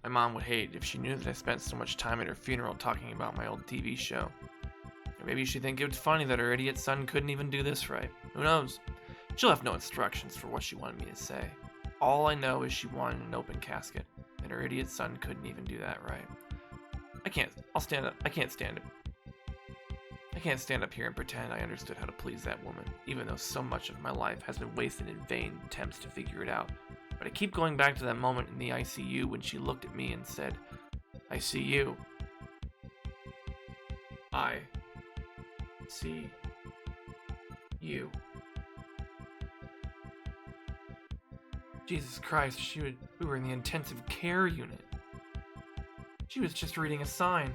My mom would hate it if she knew that I spent so much time at her funeral talking about my old TV show. Or maybe she'd think it was funny that her idiot son couldn't even do this right. Who knows? She'll have no instructions for what she wanted me to say. All I know is she wanted an open casket, and her idiot son couldn't even do that right. I can't stand up here and pretend I understood how to please that woman, even though so much of my life has been wasted in vain attempts to figure it out. But I keep going back to that moment in the ICU when she looked at me and said, "I see you. I see you." Jesus Christ, we were in the intensive care unit. She was just reading a sign.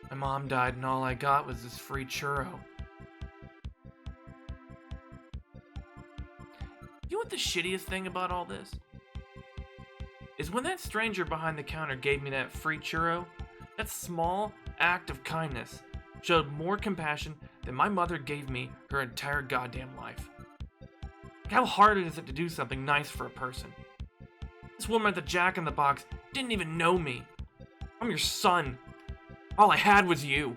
My mom died and all I got was this free churro. what the shittiest thing about all this? Is when that stranger behind the counter gave me that free churro, that small act of kindness showed more compassion than my mother gave me her entire goddamn life. How hard is it to do something nice for a person? This woman at the Jack in the Box didn't even know me. I'm your son. All I had was you.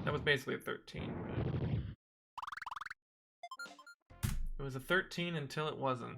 That was basically a 13. It was a 13 until it wasn't.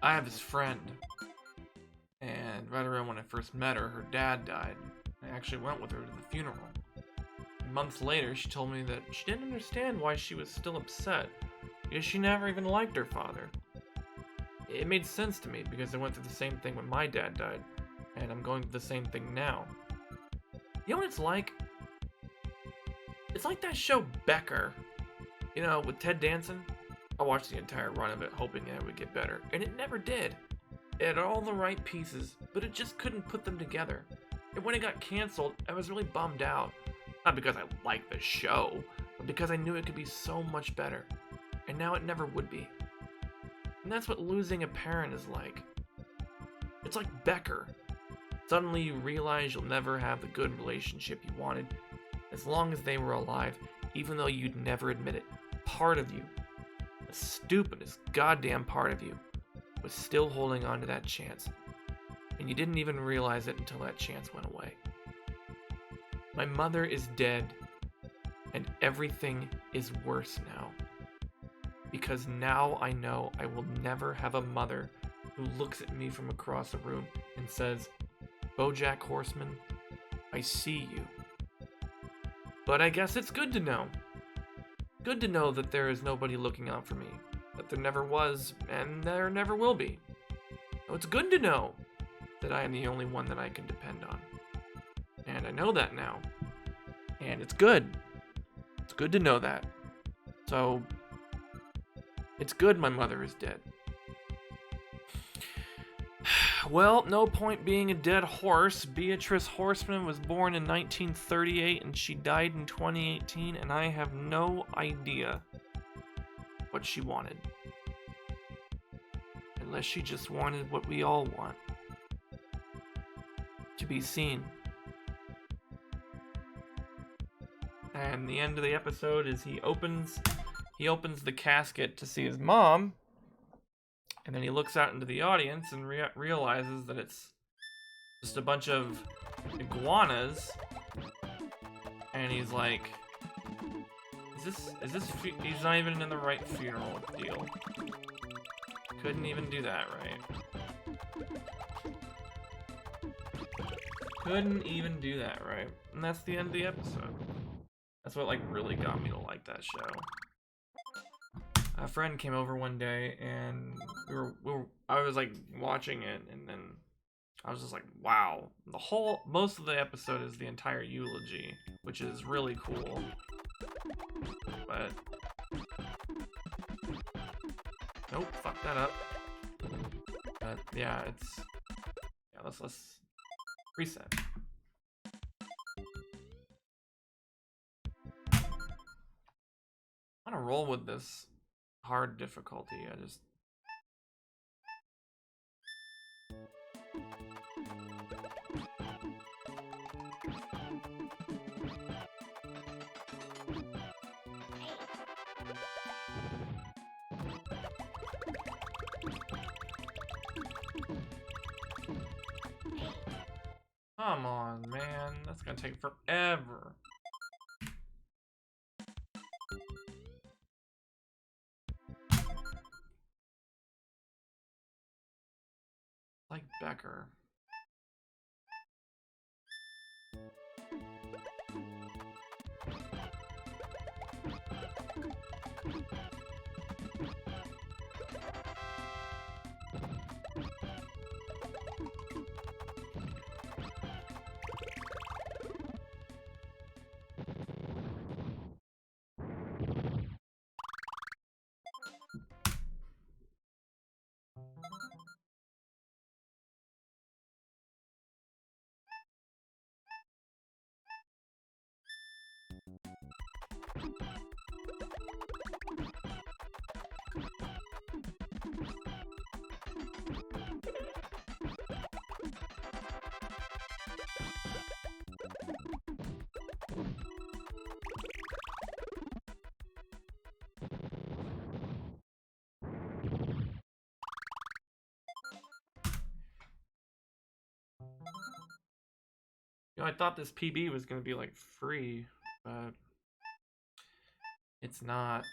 I have this friend, and right around when I first met her, her dad died. I actually went with her to the funeral. And months later, she told me that she didn't understand why she was still upset, because she never even liked her father. It made sense to me, because I went through the same thing when my dad died, and I'm going through the same thing now. You know what it's like? It's like that show Becker, you know, with Ted Danson. I watched the entire run of it, hoping it would get better, and it never did. It had all the right pieces, but it just couldn't put them together. And when it got canceled, I was really bummed out. Not because I liked the show, but because I knew it could be so much better. And now it never would be. And that's what losing a parent is like. It's like Becker. Suddenly you realize you'll never have the good relationship you wanted, as long as they were alive, even though you'd never admit it. Part of you, the stupidest goddamn part of you, was still holding on to that chance. And you didn't even realize it until that chance went away. My mother is dead, and everything is worse now. Because now I know I will never have a mother who looks at me from across the room and says, "BoJack Horseman, I see you." But I guess it's good to know. Good to know that there is nobody looking out for me. That there never was, and there never will be. So it's good to know that I am the only one that I can depend on. And I know that now. And it's good. It's good to know that. So, it's good my mother is dead. Well, no point being a dead horse. Beatrice Horseman was born in 1938 and she died in 2018, and I have no idea what she wanted. Unless she just wanted what we all want. To be seen. And the end of the episode is he opens the casket to see his mom, and then he looks out into the audience and realizes that it's just a bunch of iguanas, and he's like, is this he's not even in the right funeral deal. Couldn't even do that right. Couldn't even do that right. And that's the end of the episode. That's what like really got me to like that show. A friend came over one day and I was like watching it, and then I was just like, wow. Most of the episode is the entire eulogy, which is really cool. But nope, fuck that up. But yeah, let's reset. I'm gonna roll with this hard difficulty. Come on, man. That's gonna take forever. Like Becker. You know, I thought this PB was gonna be like free, but it's not.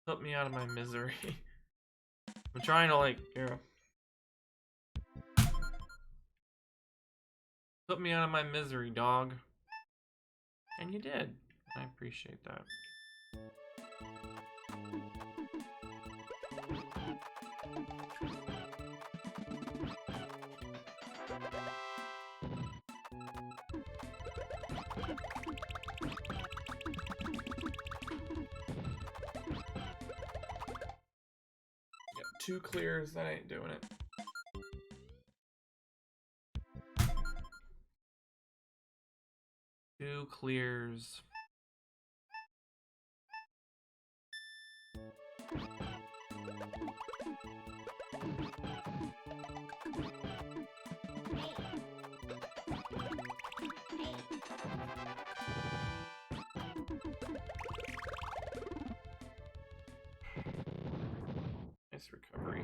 Put me out of my misery. I'm trying to like, here. Put me out of my misery, dog. And you did. I appreciate that. Two clears, that ain't doing it. Two clears. Nice recovery.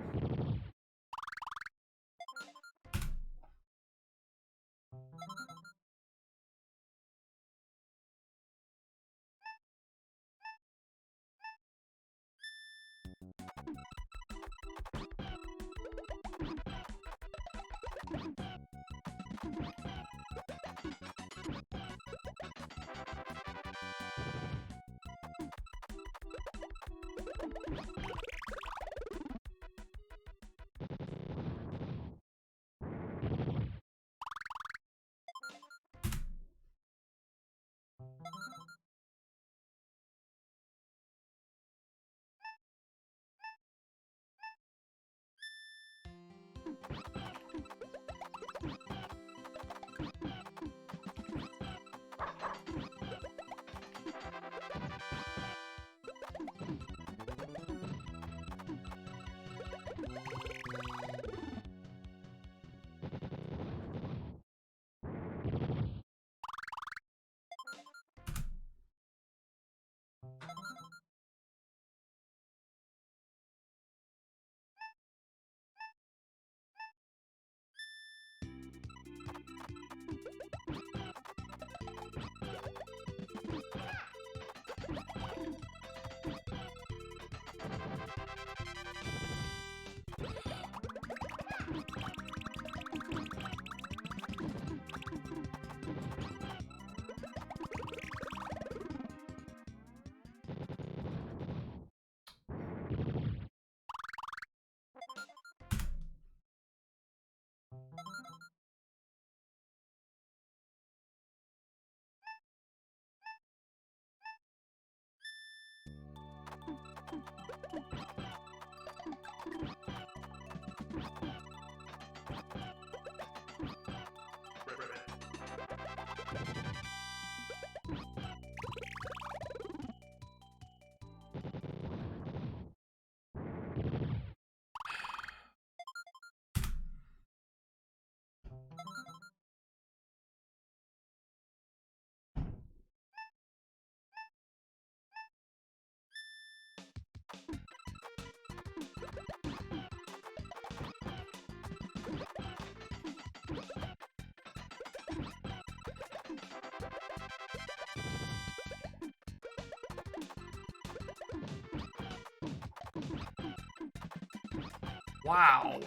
Wow.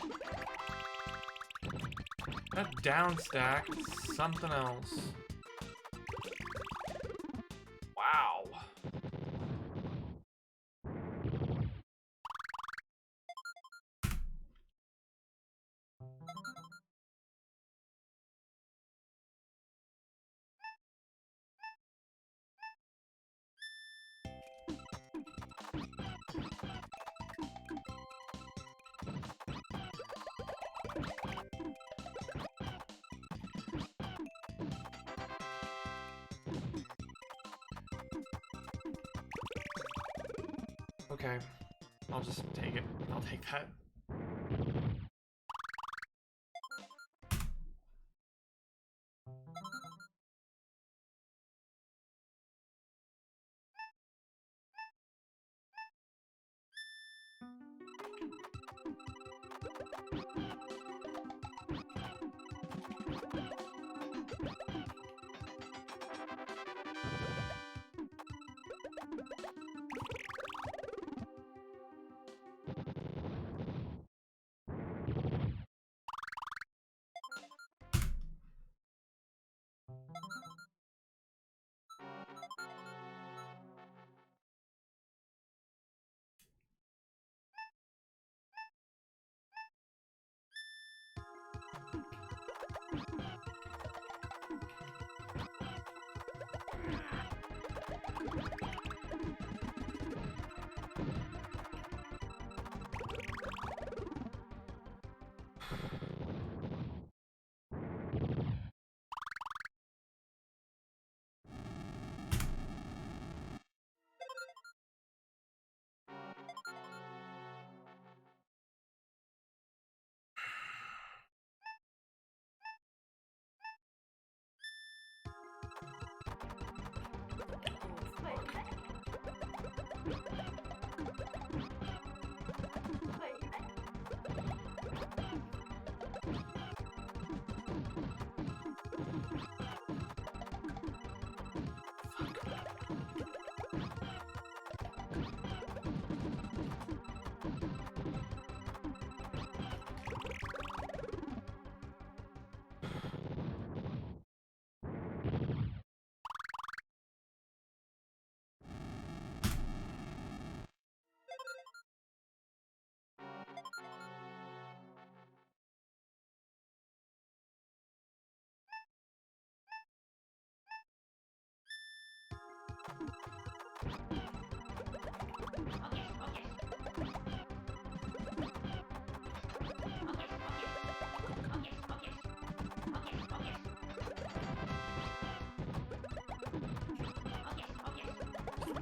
That down stack is something else. Wow. Okay, I'll just take it. I'll take that.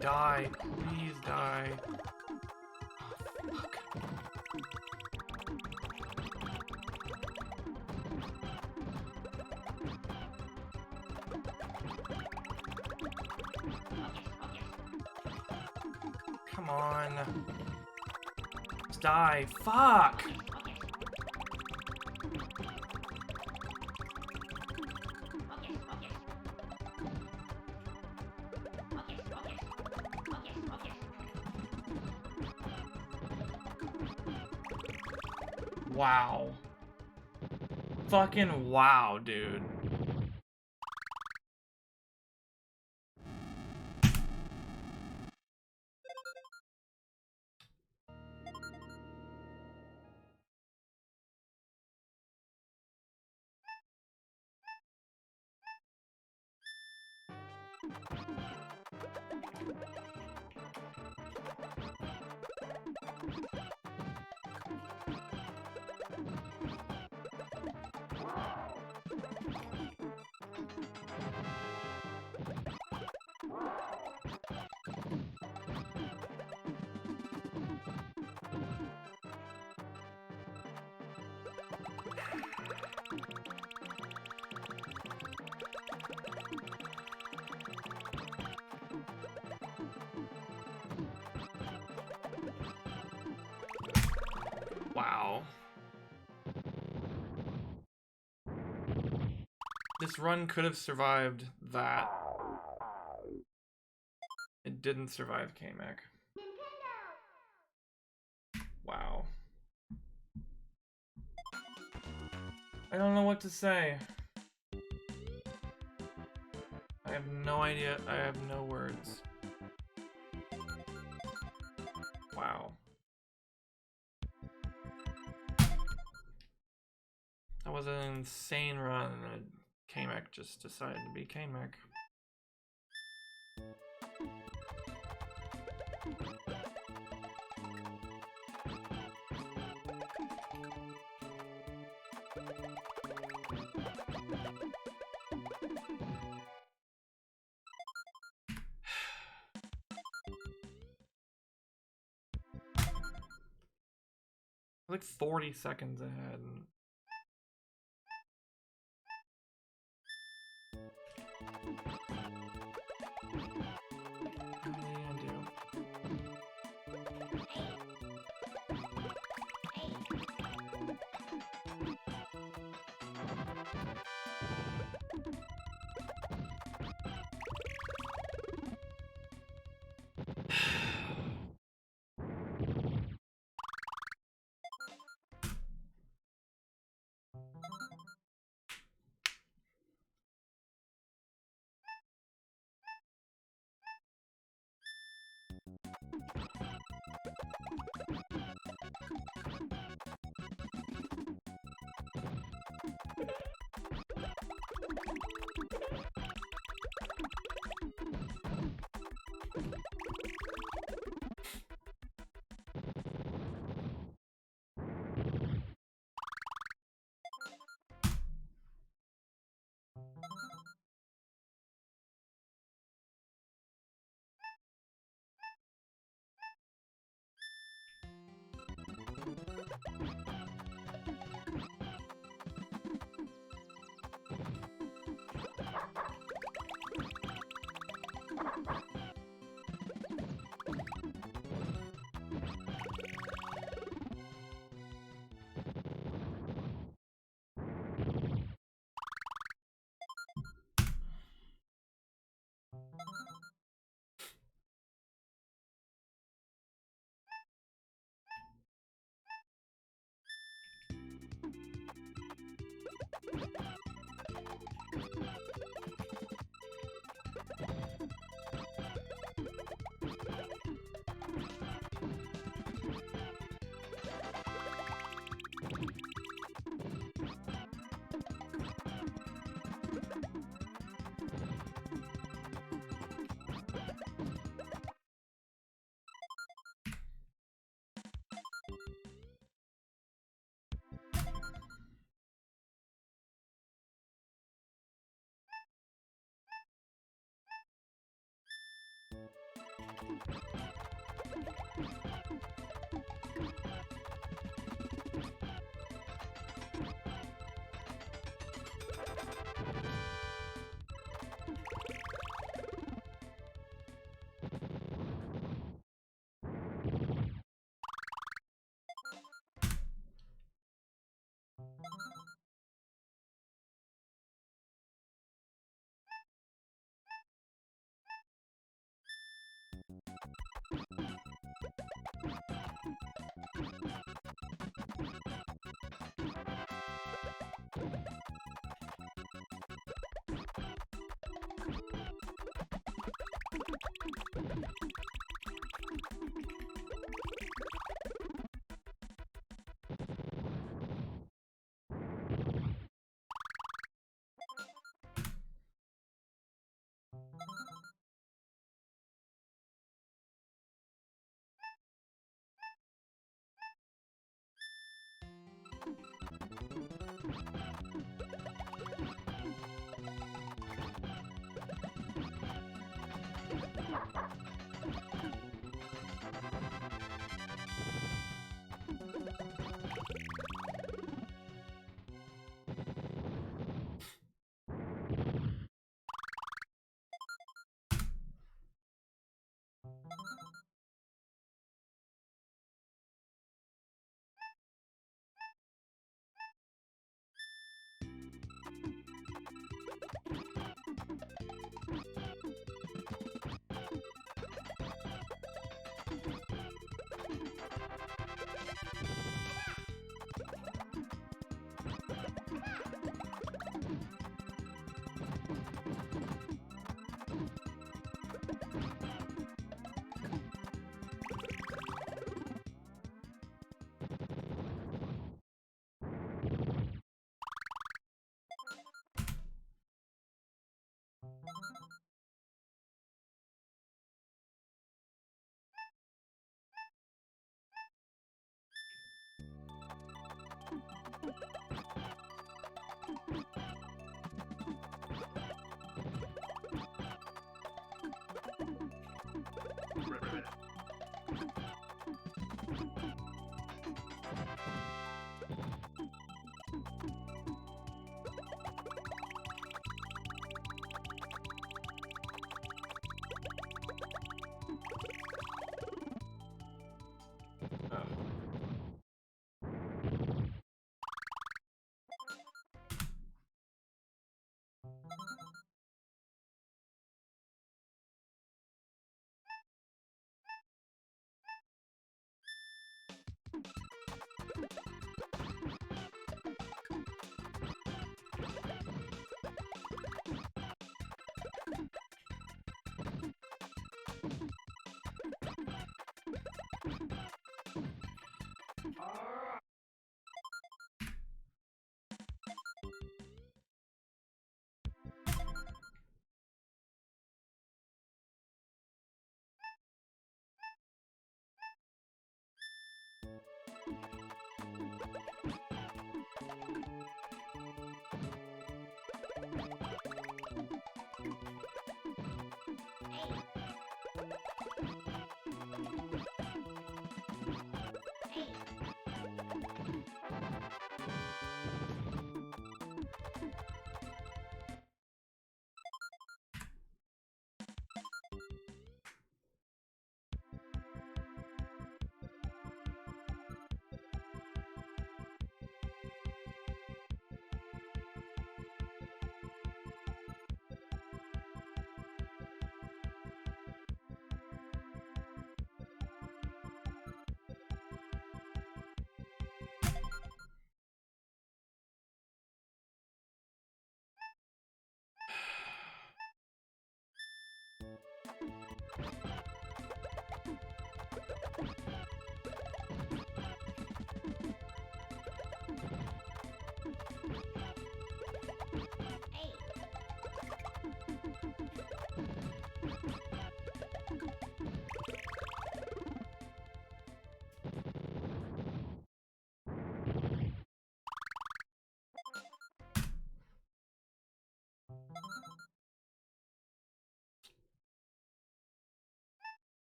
Die. Please die. Oh, fuck. Come on. Just die. Fuck! Wow. Fucking wow, dude. Wow. This run could have survived that. It didn't survive K-Mech. Wow. I don't know what to say. I have no idea. I have no words. Wow. That was an insane run, and K-Mech just decided to be K-Mech. Like 40 seconds ahead. What are you gonna do?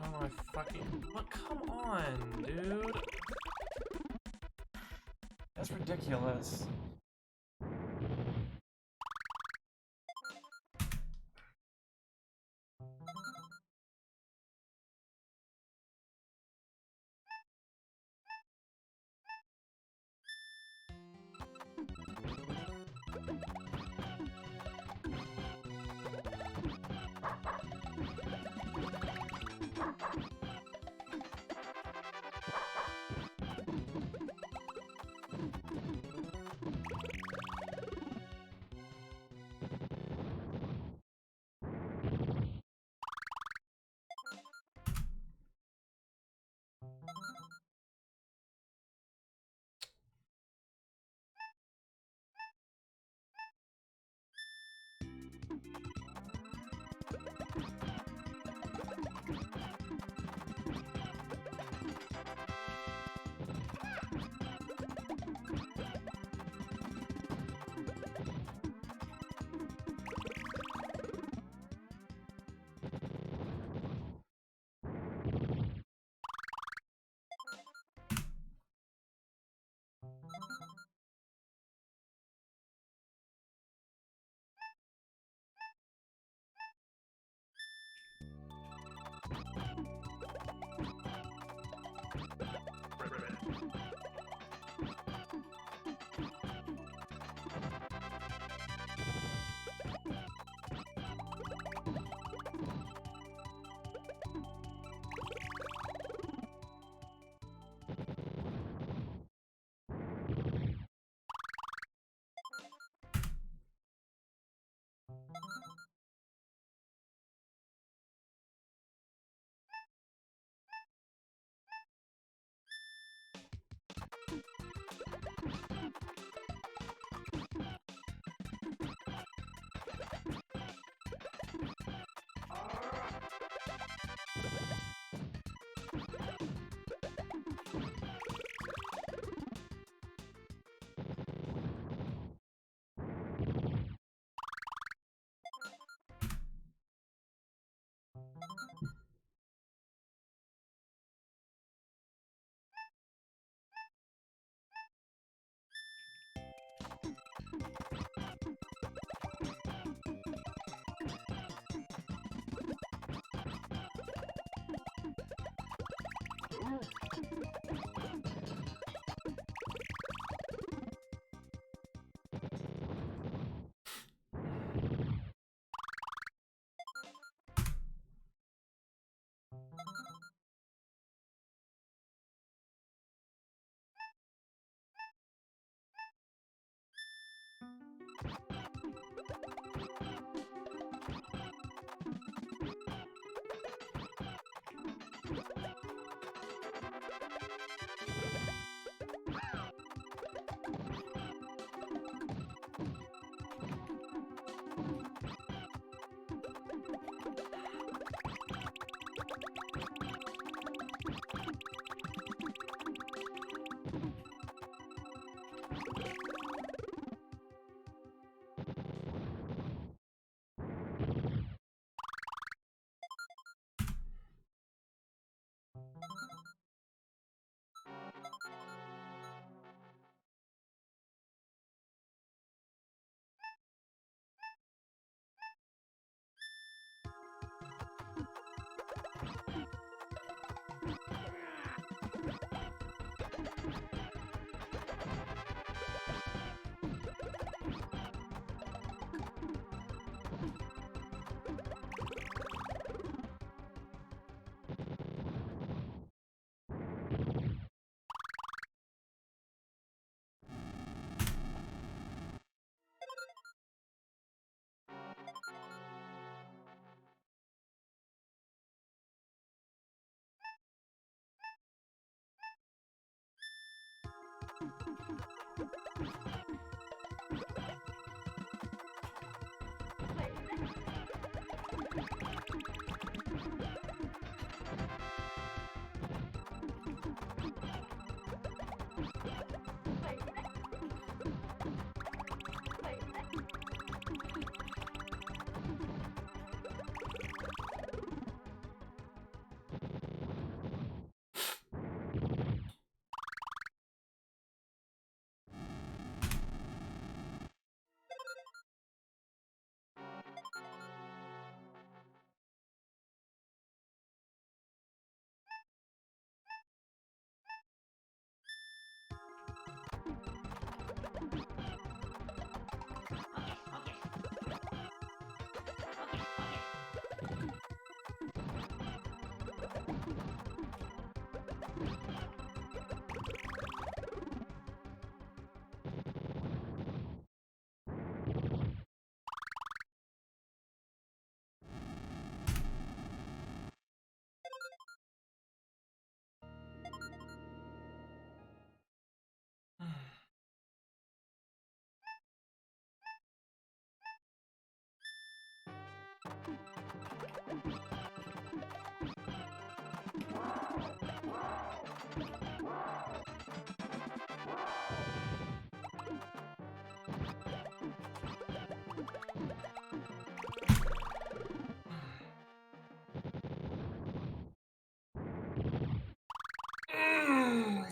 Oh, I fucking... What? Come on, dude. That's ridiculous.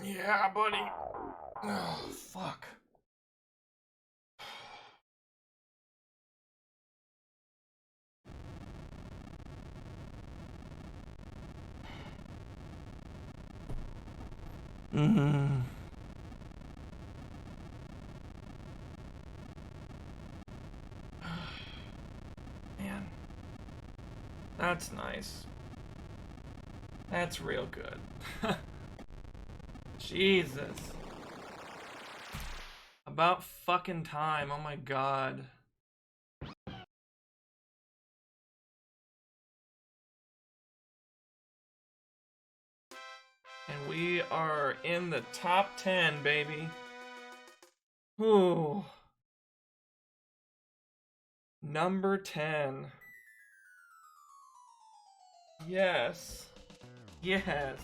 Yeah, buddy. Oh, fuck. Man. That's nice. That's real good. Jesus. About fucking time, oh my god. And we are in the top 10, baby. Ooh. Number 10. Yes. Yes.